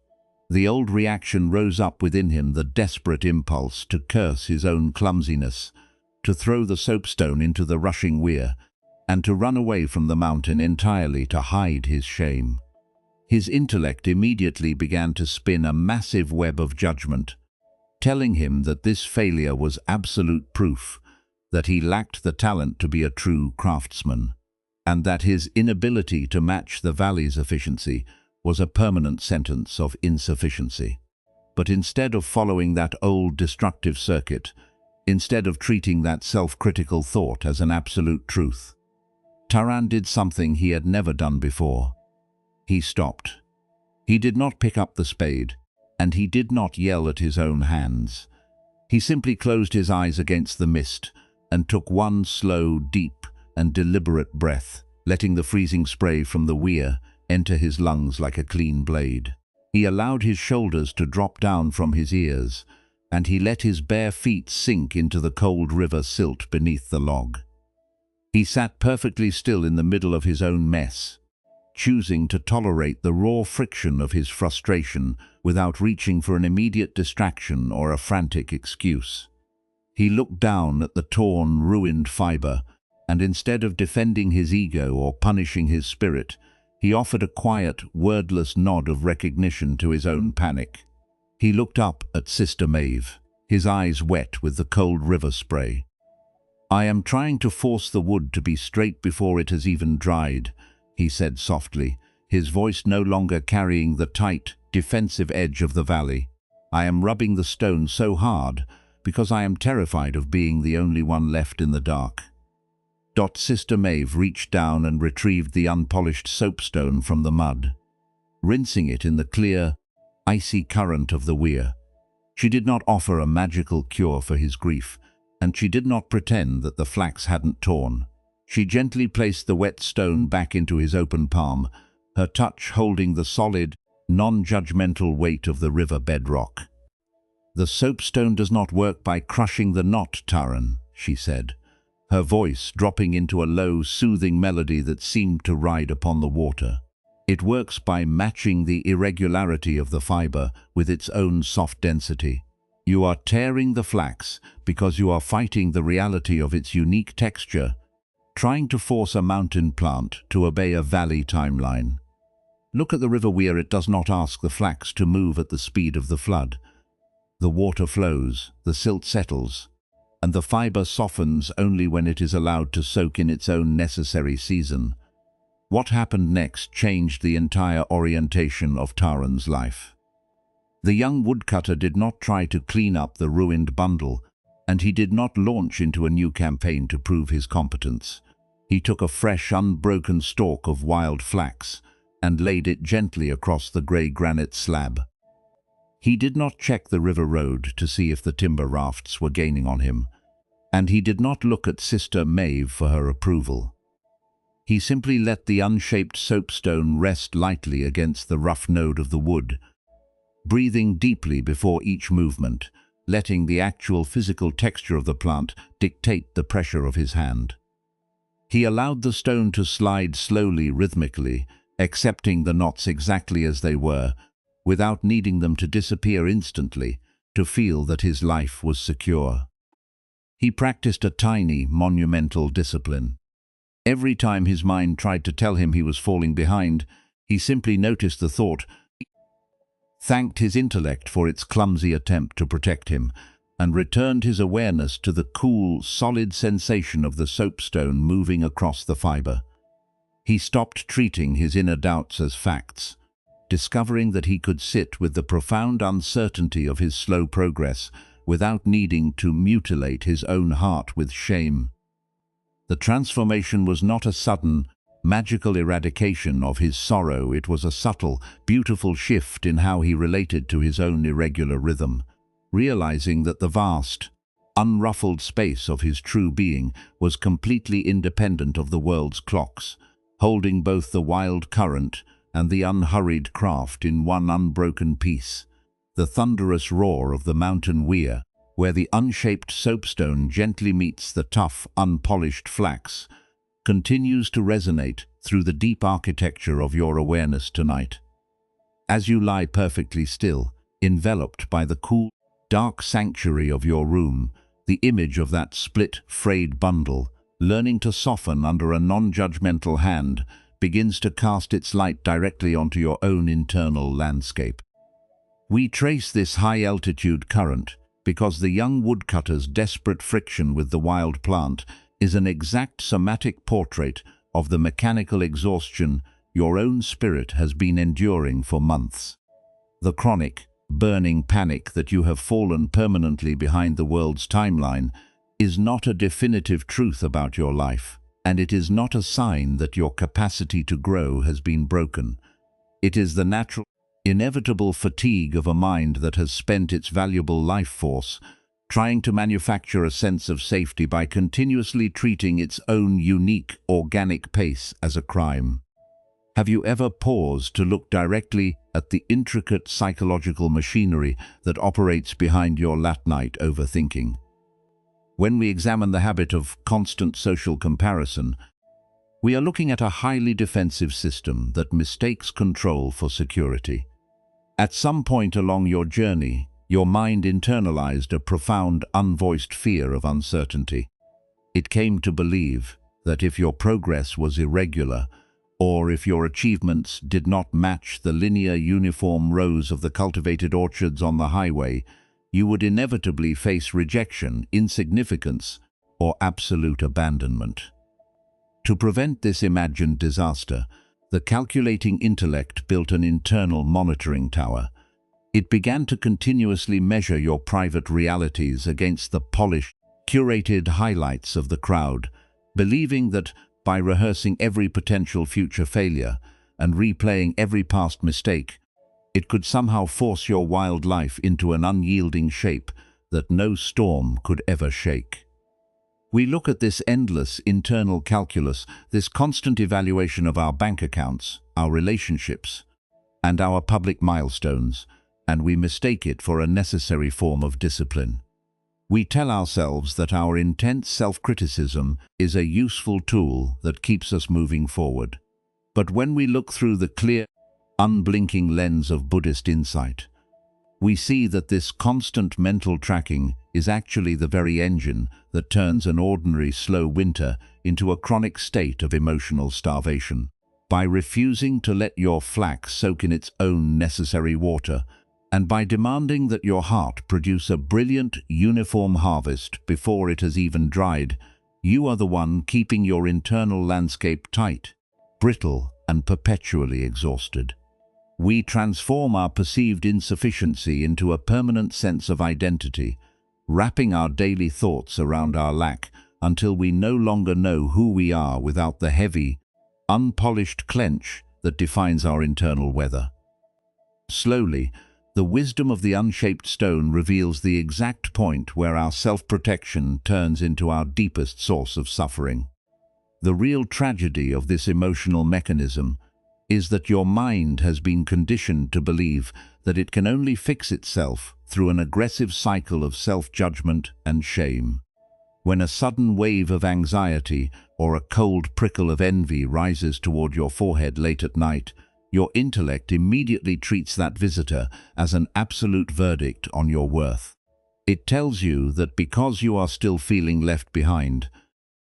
Speaker 1: The old reaction rose up within him, the desperate impulse to curse his own clumsiness, to throw the soapstone into the rushing weir, and to run away from the mountain entirely to hide his shame. His intellect immediately began to spin a massive web of judgment, telling him that this failure was absolute proof that he lacked the talent to be a true craftsman, and that his inability to match the valley's efficiency was a permanent sentence of insufficiency. But instead of following that old destructive circuit, instead of treating that self-critical thought as an absolute truth, Taran did something he had never done before. He stopped. He did not pick up the spade, and he did not yell at his own hands. He simply closed his eyes against the mist and took one slow, deep, and deliberate breath, letting the freezing spray from the weir enter his lungs like a clean blade. He allowed his shoulders to drop down from his ears, and he let his bare feet sink into the cold river silt beneath the log. He sat perfectly still in the middle of his own mess, choosing to tolerate the raw friction of his frustration without reaching for an immediate distraction or a frantic excuse. He looked down at the torn, ruined fiber, and instead of defending his ego or punishing his spirit, he offered a quiet, wordless nod of recognition to his own panic. He looked up at Sister Maeve, his eyes wet with the cold river spray. "I am trying to force the wood to be straight before it has even dried," he said softly, his voice no longer carrying the tight, defensive edge of the valley. "I am rubbing the stone so hard because I am terrified of being the only one left in the dark." Sister Maeve reached down and retrieved the unpolished soapstone from the mud, rinsing it in the clear, icy current of the weir. She did not offer a magical cure for his grief, and she did not pretend that the flax hadn't torn. She gently placed the wet stone back into his open palm, her touch holding the solid, non-judgmental weight of the river bedrock. "The soapstone does not work by crushing the knot, Taran," she said, her voice dropping into a low, soothing melody that seemed to ride upon the water. "It works by matching the irregularity of the fiber with its own soft density. You are tearing the flax because you are fighting the reality of its unique texture, trying to force a mountain plant to obey a valley timeline. Look at the river Weir. It does not ask the flax to move at the speed of the flood. The water flows, the silt settles, and the fiber softens only when it is allowed to soak in its own necessary season." What happened next changed the entire orientation of Taran's life. The young woodcutter did not try to clean up the ruined bundle, and he did not launch into a new campaign to prove his competence. He took a fresh, unbroken stalk of wild flax and laid it gently across the grey granite slab. He did not check the river road to see if the timber rafts were gaining on him, and he did not look at Sister Maeve for her approval. He simply let the unshaped soapstone rest lightly against the rough node of the wood, breathing deeply before each movement, letting the actual physical texture of the plant dictate the pressure of his hand. He allowed the stone to slide slowly, rhythmically, accepting the knots exactly as they were, without needing them to disappear instantly, to feel that his life was secure. He practiced a tiny, monumental discipline. Every time his mind tried to tell him he was falling behind, he simply noticed the thought, thanked his intellect for its clumsy attempt to protect him, and returned his awareness to the cool, solid sensation of the soapstone moving across the fiber. He stopped treating his inner doubts as facts, discovering that he could sit with the profound uncertainty of his slow progress without needing to mutilate his own heart with shame. The transformation was not a sudden, magical eradication of his sorrow. It was a subtle, beautiful shift in how he related to his own irregular rhythm, realizing that the vast, unruffled space of his true being was completely independent of the world's clocks, holding both the wild current and the unhurried craft in one unbroken piece. The thunderous roar of the mountain weir, where the unshaped soapstone gently meets the tough, unpolished flax, continues to resonate through the deep architecture of your awareness tonight. As you lie perfectly still, enveloped by the cool, dark sanctuary of your room, the image of that split, frayed bundle, learning to soften under a non-judgmental hand, begins to cast its light directly onto your own internal landscape. We trace this high-altitude current because the young woodcutter's desperate friction with the wild plant is an exact somatic portrait of the mechanical exhaustion your own spirit has been enduring for months. The chronic, burning panic that you have fallen permanently behind the world's timeline is not a definitive truth about your life, and it is not a sign that your capacity to grow has been broken. It is the natural, inevitable fatigue of a mind that has spent its valuable life force trying to manufacture a sense of safety by continuously treating its own unique, organic pace as a crime. Have you ever paused to look directly at the intricate psychological machinery that operates behind your late-night overthinking? When we examine the habit of constant social comparison, we are looking at a highly defensive system that mistakes control for security. At some point along your journey, your mind internalized a profound, unvoiced fear of uncertainty. It came to believe that if your progress was irregular, or if your achievements did not match the linear, uniform rows of the cultivated orchards on the highway, you would inevitably face rejection, insignificance, or absolute abandonment. To prevent this imagined disaster, the calculating intellect built an internal monitoring tower. It began to continuously measure your private realities against the polished, curated highlights of the crowd, believing that by rehearsing every potential future failure and replaying every past mistake, It could somehow force your wild life into an unyielding shape that no storm could ever shake. We look at this endless internal calculus, this constant evaluation of our bank accounts, our relationships, and our public milestones, and we mistake it for a necessary form of discipline. We tell ourselves that our intense self-criticism is a useful tool that keeps us moving forward. But when we look through the clear, unblinking lens of Buddhist insight, we see that this constant mental tracking is actually the very engine that turns an ordinary slow winter into a chronic state of emotional starvation. By refusing to let your flax soak in its own necessary water, and by demanding that your heart produce a brilliant, uniform harvest before it has even dried, you are the one keeping your internal landscape tight, brittle, and perpetually exhausted. We transform our perceived insufficiency into a permanent sense of identity, wrapping our daily thoughts around our lack until we no longer know who we are without the heavy, unpolished clench that defines our internal weather. Slowly, the wisdom of the unshaped stone reveals the exact point where our self-protection turns into our deepest source of suffering. The real tragedy of this emotional mechanism is that your mind has been conditioned to believe that it can only fix itself through an aggressive cycle of self-judgment and shame. When a sudden wave of anxiety or a cold prickle of envy rises toward your forehead late at night, your intellect immediately treats that visitor as an absolute verdict on your worth. It tells you that because you are still feeling left behind,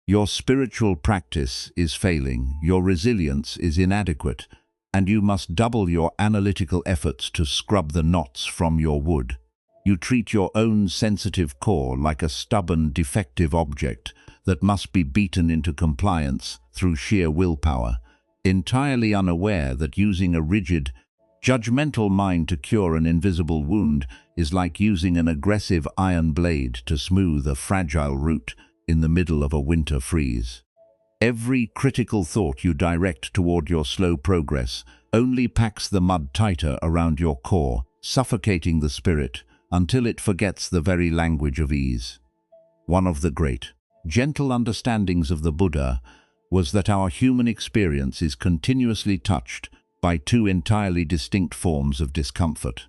Speaker 1: your spiritual practice is failing, your resilience is inadequate, and you must double your analytical efforts to scrub the knots from your wood. You treat your own sensitive core like a stubborn, defective object that must be beaten into compliance through sheer willpower, entirely unaware that using a rigid, judgmental mind to cure an invisible wound is like using an aggressive iron blade to smooth a fragile root in the middle of a winter freeze. Every critical thought you direct toward your slow progress only packs the mud tighter around your core, suffocating the spirit until it forgets the very language of ease. One of the great, gentle understandings of the Buddha was that our human experience is continuously touched by two entirely distinct forms of discomfort,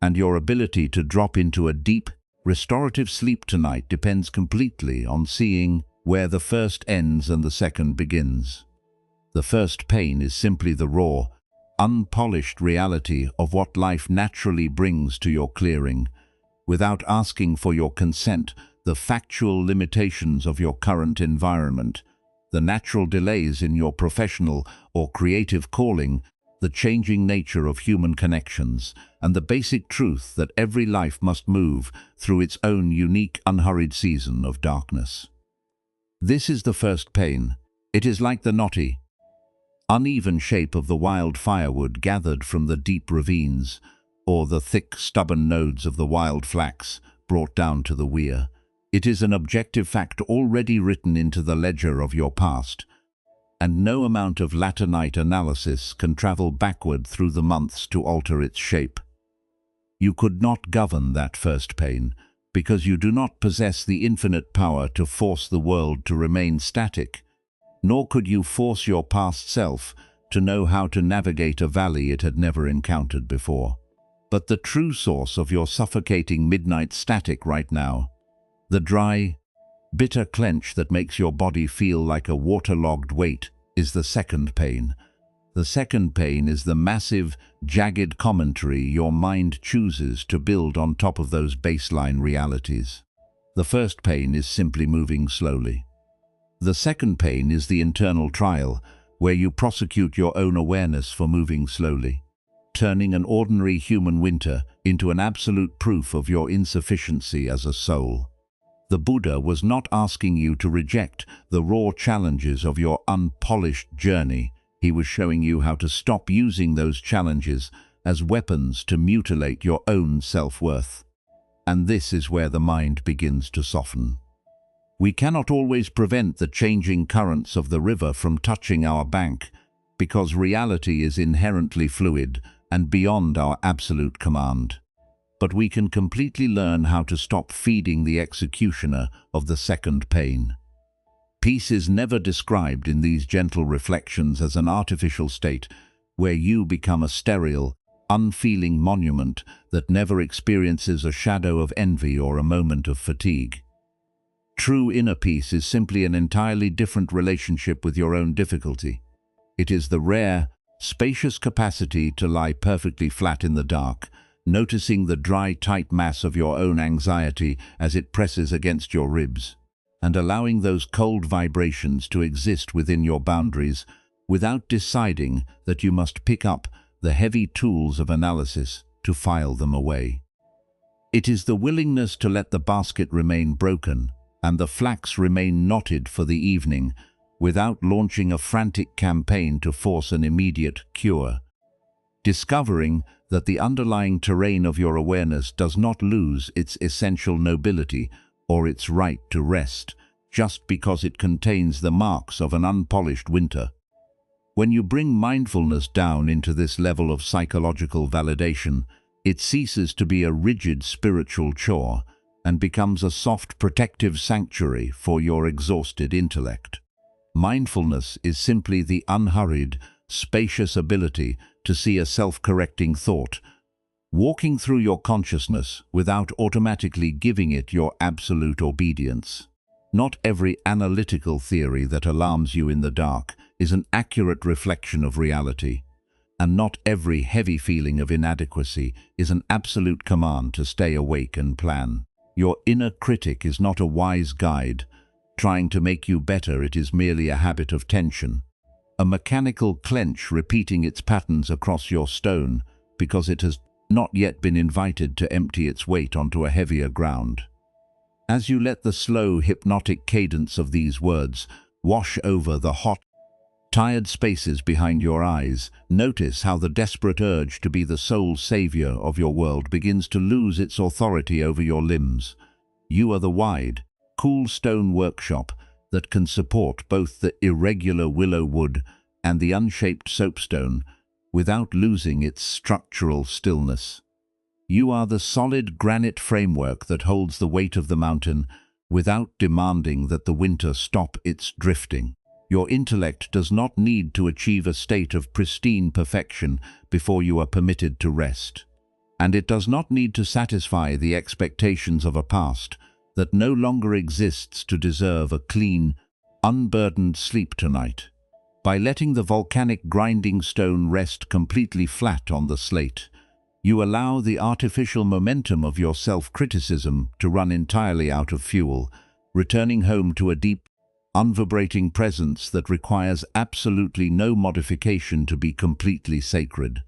Speaker 1: and your ability to drop into a deep, restorative sleep tonight depends completely on seeing where the first ends and the second begins. The first pain is simply the raw, unpolished reality of what life naturally brings to your clearing, without asking for your consent, the factual limitations of your current environment, the natural delays in your professional or creative calling, the changing nature of human connections, and the basic truth that every life must move through its own unique, unhurried season of darkness. This is the first pain. It is like the knotty, uneven shape of the wild firewood gathered from the deep ravines, or the thick, stubborn nodes of the wild flax brought down to the weir. It is an objective fact already written into the ledger of your past, and no amount of latter-night analysis can travel backward through the months to alter its shape. You could not govern that first pain, because you do not possess the infinite power to force the world to remain static, nor could you force your past self to know how to navigate a valley it had never encountered before. But the true source of your suffocating midnight static right now, the dry, bitter clench that makes your body feel like a waterlogged weight, is the second pain. The second pain is the massive, jagged commentary your mind chooses to build on top of those baseline realities. The first pain is simply moving slowly. The second pain is the internal trial, where you prosecute your own awareness for moving slowly, turning an ordinary human winter into an absolute proof of your insufficiency as a soul. The Buddha was not asking you to reject the raw challenges of your unpolished journey. He was showing you how to stop using those challenges as weapons to mutilate your own self-worth. And this is where the mind begins to soften. We cannot always prevent the changing currents of the river from touching our bank, because reality is inherently fluid, and beyond our absolute command. But we can completely learn how to stop feeding the executioner of the second pain. Peace is never described in these gentle reflections as an artificial state where you become a sterile, unfeeling monument that never experiences a shadow of envy or a moment of fatigue. True inner peace is simply an entirely different relationship with your own difficulty. It is the rare, spacious capacity to lie perfectly flat in the dark, noticing the dry, tight mass of your own anxiety as it presses against your ribs, and allowing those cold vibrations to exist within your boundaries without deciding that you must pick up the heavy tools of analysis to file them away. It is the willingness to let the basket remain broken and the flax remain knotted for the evening without launching a frantic campaign to force an immediate cure. Discovering that the underlying terrain of your awareness does not lose its essential nobility or its right to rest just because it contains the marks of an unpolished winter. When you bring mindfulness down into this level of psychological validation, it ceases to be a rigid spiritual chore and becomes a soft protective sanctuary for your exhausted intellect. Mindfulness is simply the unhurried, spacious ability to see a self-correcting thought, walking through your consciousness without automatically giving it your absolute obedience. Not every analytical theory that alarms you in the dark is an accurate reflection of reality, and not every heavy feeling of inadequacy is an absolute command to stay awake and plan. Your inner critic is not a wise guide trying to make you better. It is merely a habit of tension, a mechanical clench repeating its patterns across your stone because it has not yet been invited to empty its weight onto a heavier ground. As you let the slow, hypnotic cadence of these words wash over the hot, tired spaces behind your eyes, notice how the desperate urge to be the sole savior of your world begins to lose its authority over your limbs. You are the wide, cool stone workshop that can support both the irregular willow wood and the unshaped soapstone without losing its structural stillness. You are the solid granite framework that holds the weight of the mountain without demanding that the winter stop its drifting. Your intellect does not need to achieve a state of pristine perfection before you are permitted to rest. And it does not need to satisfy the expectations of a past that no longer exists to deserve a clean, unburdened sleep tonight. By letting the volcanic grinding stone rest completely flat on the slate, you allow the artificial momentum of your self-criticism to run entirely out of fuel, returning home to a deep, unvibrating presence that requires absolutely no modification to be completely sacred.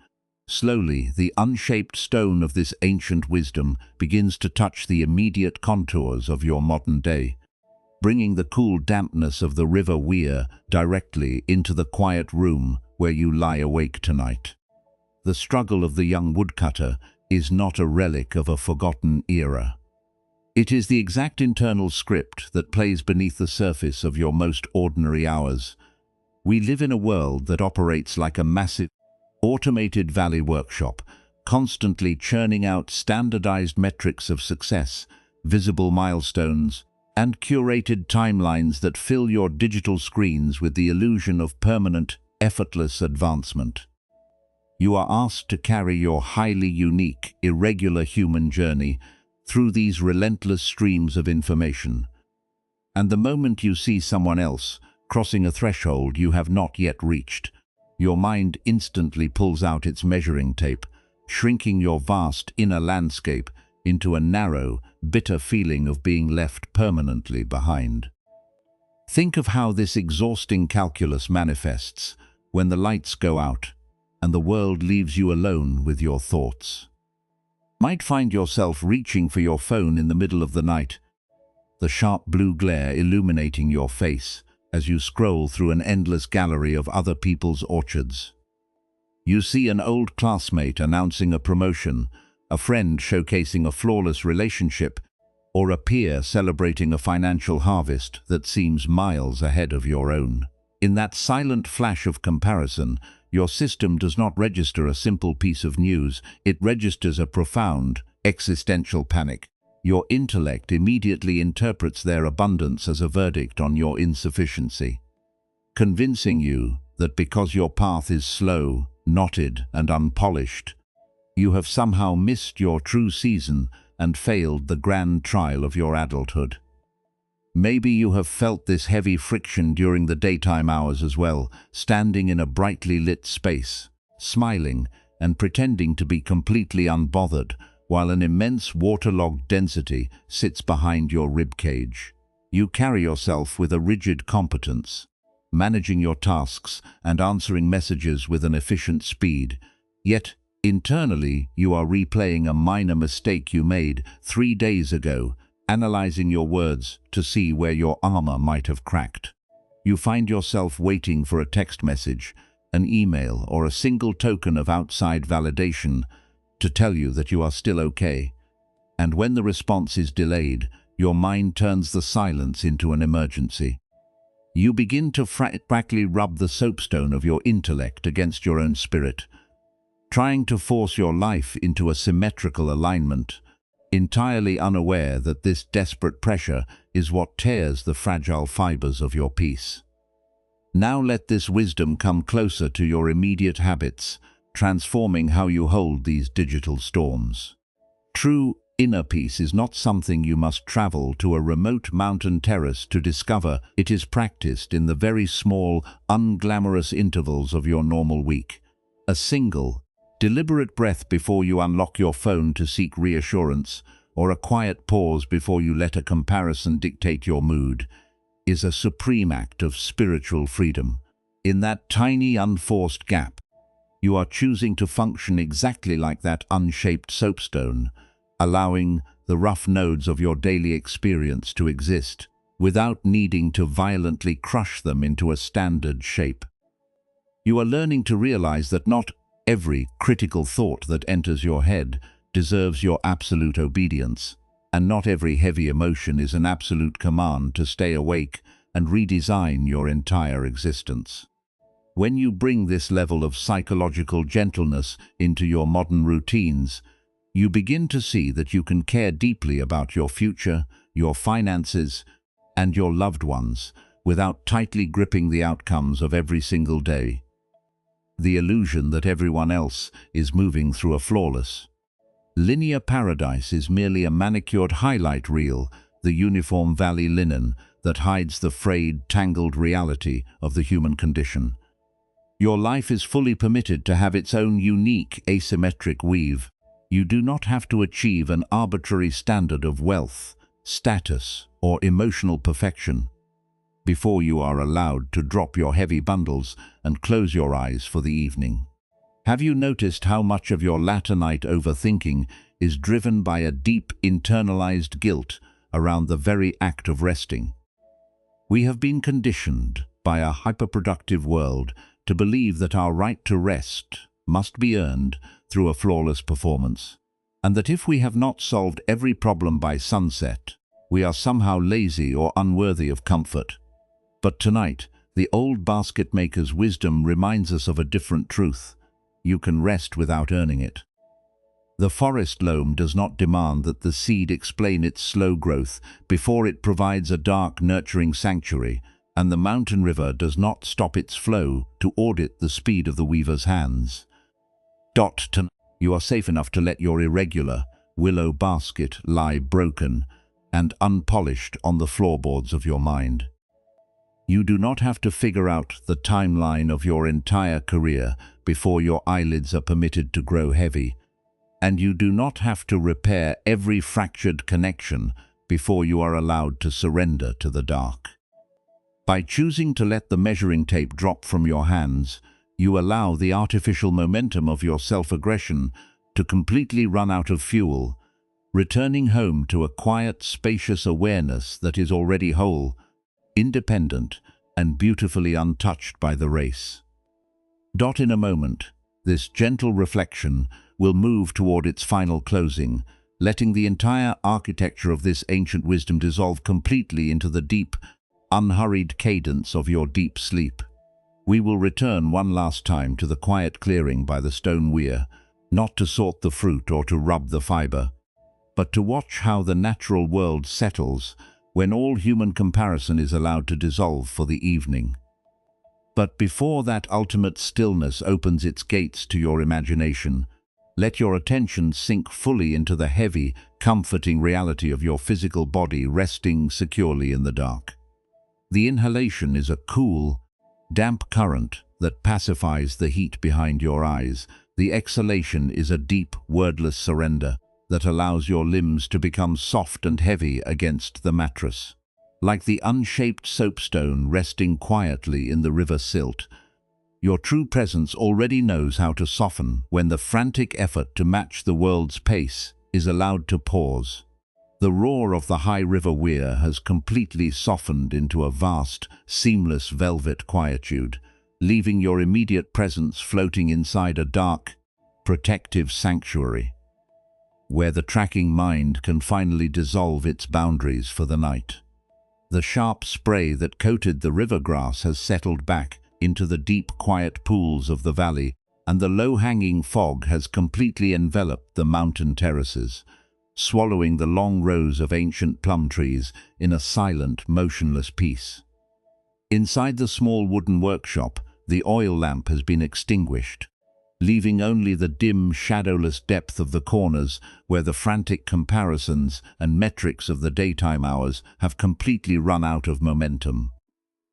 Speaker 1: Slowly, the unshaped stone of this ancient wisdom begins to touch the immediate contours of your modern day, bringing the cool dampness of the river Weir directly into the quiet room where you lie awake tonight. The struggle of the young woodcutter is not a relic of a forgotten era. It is the exact internal script that plays beneath the surface of your most ordinary hours. We live in a world that operates like a massive, automated valley workshop, constantly churning out standardized metrics of success, visible milestones, and curated timelines that fill your digital screens with the illusion of permanent, effortless advancement. You are asked to carry your highly unique, irregular human journey through these relentless streams of information. And the moment you see someone else crossing a threshold you have not yet reached, your mind instantly pulls out its measuring tape, shrinking your vast inner landscape into a narrow, bitter feeling of being left permanently behind. Think of how this exhausting calculus manifests when the lights go out and the world leaves you alone with your thoughts. Might find yourself reaching for your phone in the middle of the night, the sharp blue glare illuminating your face as you scroll through an endless gallery of other people's orchards. You see an old classmate announcing a promotion, a friend showcasing a flawless relationship, or a peer celebrating a financial harvest that seems miles ahead of your own. In that silent flash of comparison, Your system does not register a simple piece of news, it registers a profound, existential panic. Your intellect immediately interprets their abundance as a verdict on your insufficiency, convincing you that because your path is slow, knotted, and unpolished, you have somehow missed your true season and failed the grand trial of your adulthood. Maybe you have felt this heavy friction during the daytime hours as well, standing in a brightly lit space, smiling and pretending to be completely unbothered, while an immense waterlogged density sits behind your ribcage. You carry yourself with a rigid competence, managing your tasks and answering messages with an efficient speed. Yet, internally, you are replaying a minor mistake you made 3 days ago, analyzing your words to see where your armor might have cracked. You find yourself waiting for a text message, an email, or a single token of outside validation to tell you that you are still okay. And when the response is delayed, your mind turns the silence into an emergency. You begin to frantically rub the soapstone of your intellect against your own spirit, trying to force your life into a symmetrical alignment, entirely unaware that this desperate pressure is what tears the fragile fibers of your peace. Now let this wisdom come closer to your immediate habits, transforming how you hold these digital storms. True inner peace is not something you must travel to a remote mountain terrace to discover. It is practiced in the very small, unglamorous intervals of your normal week. A single, deliberate breath before you unlock your phone to seek reassurance, or a quiet pause before you let a comparison dictate your mood, is a supreme act of spiritual freedom. In that tiny, unforced gap, you are choosing to function exactly like that unshaped soapstone, allowing the rough nodes of your daily experience to exist without needing to violently crush them into a standard shape. You are learning to realize that not every critical thought that enters your head deserves your absolute obedience, and not every heavy emotion is an absolute command to stay awake and redesign your entire existence. When you bring this level of psychological gentleness into your modern routines, you begin to see that you can care deeply about your future, your finances, and your loved ones without tightly gripping the outcomes of every single day. The illusion that everyone else is moving through a flawless, linear paradise is merely a manicured highlight reel, the uniform valley linen that hides the frayed, tangled reality of the human condition. Your life is fully permitted to have its own unique, asymmetric weave. You do not have to achieve an arbitrary standard of wealth, status, or emotional perfection before you are allowed to drop your heavy bundles and close your eyes for the evening. Have you noticed how much of your latter night overthinking is driven by a deep internalized guilt around the very act of resting? We have been conditioned by a hyperproductive world to believe that our right to rest must be earned through a flawless performance, and that if we have not solved every problem by sunset, we are somehow lazy or unworthy of comfort. But tonight, the old basket maker's wisdom reminds us of a different truth. You can rest without earning it. The forest loam does not demand that the seed explain its slow growth before it provides a dark, nurturing sanctuary, and the mountain river does not stop its flow to audit the speed of the weaver's hands. You are safe enough to let your irregular, willow basket lie broken and unpolished on the floorboards of your mind. You do not have to figure out the timeline of your entire career before your eyelids are permitted to grow heavy, and you do not have to repair every fractured connection before you are allowed to surrender to the dark. By choosing to let the measuring tape drop from your hands, you allow the artificial momentum of your self-aggression to completely run out of fuel, returning home to a quiet, spacious awareness that is already whole, independent, and beautifully untouched by the race. In a moment, this gentle reflection will move toward its final closing, letting the entire architecture of this ancient wisdom dissolve completely into the deep, unhurried cadence of your deep sleep. We will return one last time to the quiet clearing by the stone weir, not to sort the fruit or to rub the fiber, but to watch how the natural world settles when all human comparison is allowed to dissolve for the evening. But before that ultimate stillness opens its gates to your imagination, let your attention sink fully into the heavy, comforting reality of your physical body resting securely in the dark. The inhalation is a cool, damp current that pacifies the heat behind your eyes. The exhalation is a deep, wordless surrender that allows your limbs to become soft and heavy against the mattress. Like the unshaped soapstone resting quietly in the river silt, your true presence already knows how to soften when the frantic effort to match the world's pace is allowed to pause. The roar of the high river weir has completely softened into a vast, seamless velvet quietude, leaving your immediate presence floating inside a dark, protective sanctuary, where the tracking mind can finally dissolve its boundaries for the night. The sharp spray that coated the river grass has settled back into the deep, quiet pools of the valley, and the low-hanging fog has completely enveloped the mountain terraces, swallowing the long rows of ancient plum trees in a silent, motionless peace. Inside the small wooden workshop, the oil lamp has been extinguished, leaving only the dim, shadowless depth of the corners where the frantic comparisons and metrics of the daytime hours have completely run out of momentum.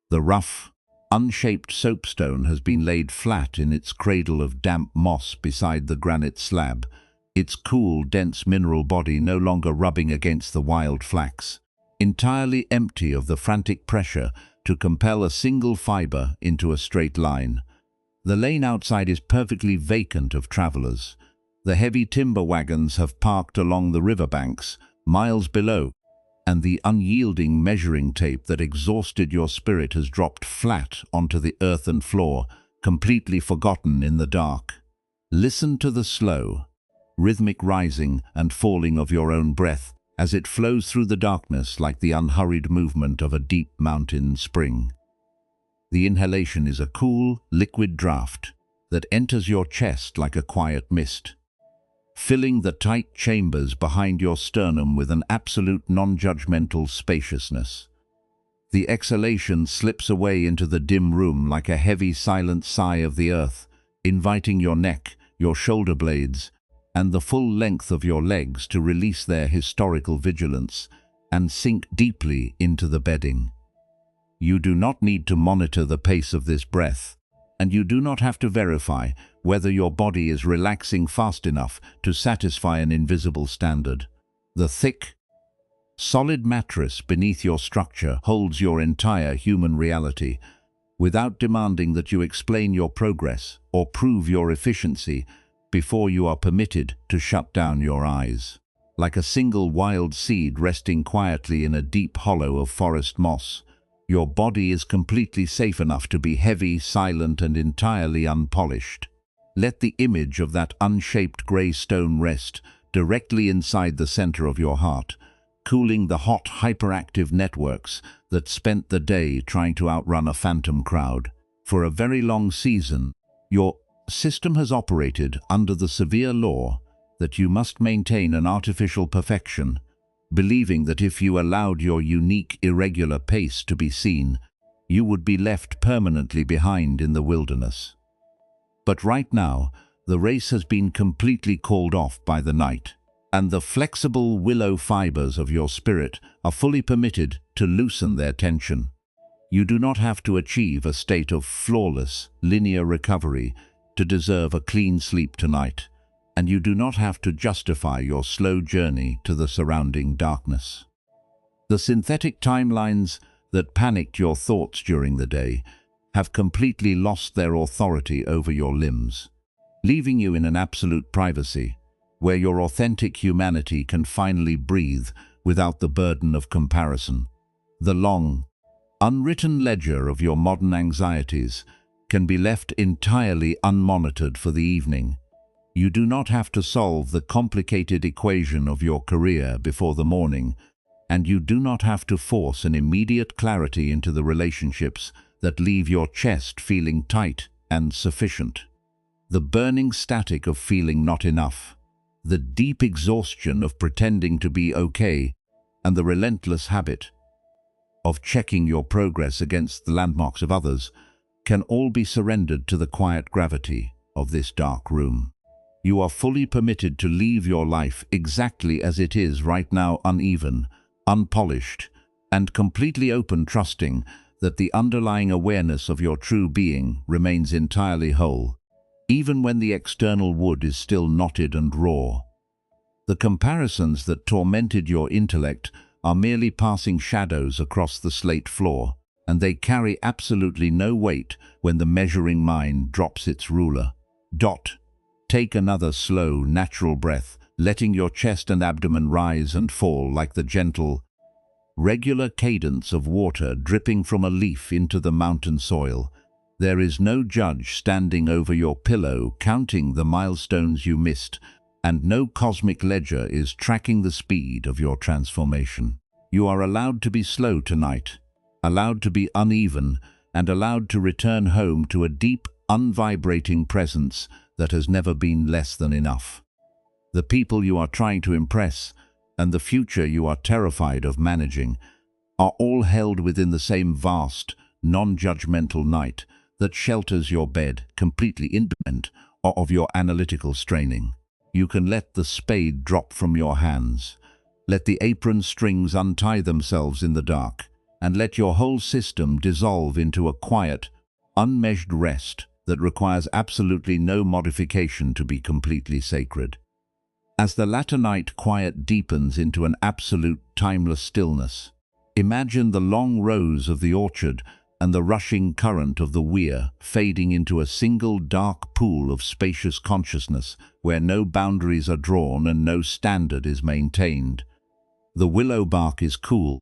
Speaker 1: The rough, unshaped soapstone has been laid flat in its cradle of damp moss beside the granite slab, its cool, dense mineral body no longer rubbing against the wild flax, entirely empty of the frantic pressure to compel a single fiber into a straight line. The lane outside is perfectly vacant of travelers. The heavy timber wagons have parked along the riverbanks, miles below, and the unyielding measuring tape that exhausted your spirit has dropped flat onto the earthen floor, completely forgotten in the dark. Listen to the slow, rhythmic rising and falling of your own breath as it flows through the darkness like the unhurried movement of a deep mountain spring. The inhalation is a cool, liquid draft that enters your chest like a quiet mist, filling the tight chambers behind your sternum with an absolute non-judgmental spaciousness. The exhalation slips away into the dim room like a heavy, silent sigh of the earth, inviting your neck, your shoulder blades, and the full length of your legs to release their historical vigilance and sink deeply into the bedding. You do not need to monitor the pace of this breath, and you do not have to verify whether your body is relaxing fast enough to satisfy an invisible standard. The thick, solid mattress beneath your structure holds your entire human reality, without demanding that you explain your progress or prove your efficiency before you are permitted to shut down your eyes. Like a single wild seed resting quietly in a deep hollow of forest moss, your body is completely safe enough to be heavy, silent, and entirely unpolished. Let the image of that unshaped grey stone rest directly inside the center of your heart, cooling the hot, hyperactive networks that spent the day trying to outrun a phantom crowd. For a very long season, your system has operated under the severe law that you must maintain an artificial perfection, believing that if you allowed your unique, irregular pace to be seen, you would be left permanently behind in the wilderness. But right now, the race has been completely called off by the night, and the flexible willow fibers of your spirit are fully permitted to loosen their tension. You do not have to achieve a state of flawless, linear recovery to deserve a clean sleep tonight, and you do not have to justify your slow journey to the surrounding darkness. The synthetic timelines that panicked your thoughts during the day have completely lost their authority over your limbs, leaving you in an absolute privacy, where your authentic humanity can finally breathe without the burden of comparison. The long, unwritten ledger of your modern anxieties can be left entirely unmonitored for the evening. You do not have to solve the complicated equation of your career before the morning, and you do not have to force an immediate clarity into the relationships that leave your chest feeling tight and sufficient. The burning static of feeling not enough, the deep exhaustion of pretending to be okay, and the relentless habit of checking your progress against the landmarks of others can all be surrendered to the quiet gravity of this dark room. You are fully permitted to leave your life exactly as it is right now, uneven, unpolished, and completely open, trusting that the underlying awareness of your true being remains entirely whole, even when the external wood is still knotted and raw. The comparisons that tormented your intellect are merely passing shadows across the slate floor, and they carry absolutely no weight when the measuring mind drops its ruler. Take another slow, natural breath, letting your chest and abdomen rise and fall like the gentle, regular cadence of water dripping from a leaf into the mountain soil. There is no judge standing over your pillow counting the milestones you missed, and no cosmic ledger is tracking the speed of your transformation. You are allowed to be slow tonight, allowed to be uneven, and allowed to return home to a deep, unvibrating presence that has never been less than enough. The people you are trying to impress and the future you are terrified of managing are all held within the same vast, non-judgmental night that shelters your bed, completely independent of your analytical straining. You can let the spade drop from your hands, let the apron strings untie themselves in the dark, and let your whole system dissolve into a quiet, unmeasured rest that requires absolutely no modification to be completely sacred. As the latter night quiet deepens into an absolute, timeless stillness, imagine the long rows of the orchard and the rushing current of the weir fading into a single dark pool of spacious consciousness where no boundaries are drawn and no standard is maintained. The willow bark is cool,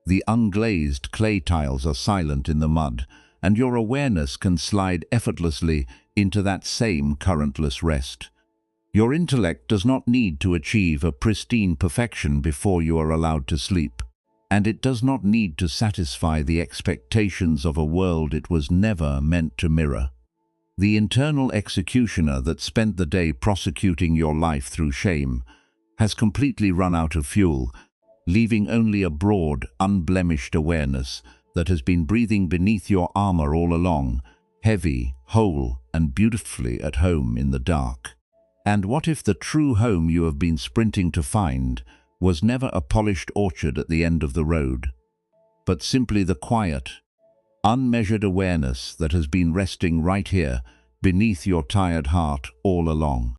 Speaker 1: the unglazed clay tiles are silent in the mud, and your awareness can slide effortlessly into that same currentless rest. Your intellect does not need to achieve a pristine perfection before you are allowed to sleep, and it does not need to satisfy the expectations of a world it was never meant to mirror. The internal executioner that spent the day prosecuting your life through shame has completely run out of fuel, leaving only a broad, unblemished awareness that has been breathing beneath your armor all along, heavy, whole, and beautifully at home in the dark. And what if the true home you have been sprinting to find was never a polished orchard at the end of the road, but simply the quiet, unmeasured awareness that has been resting right here beneath your tired heart all along?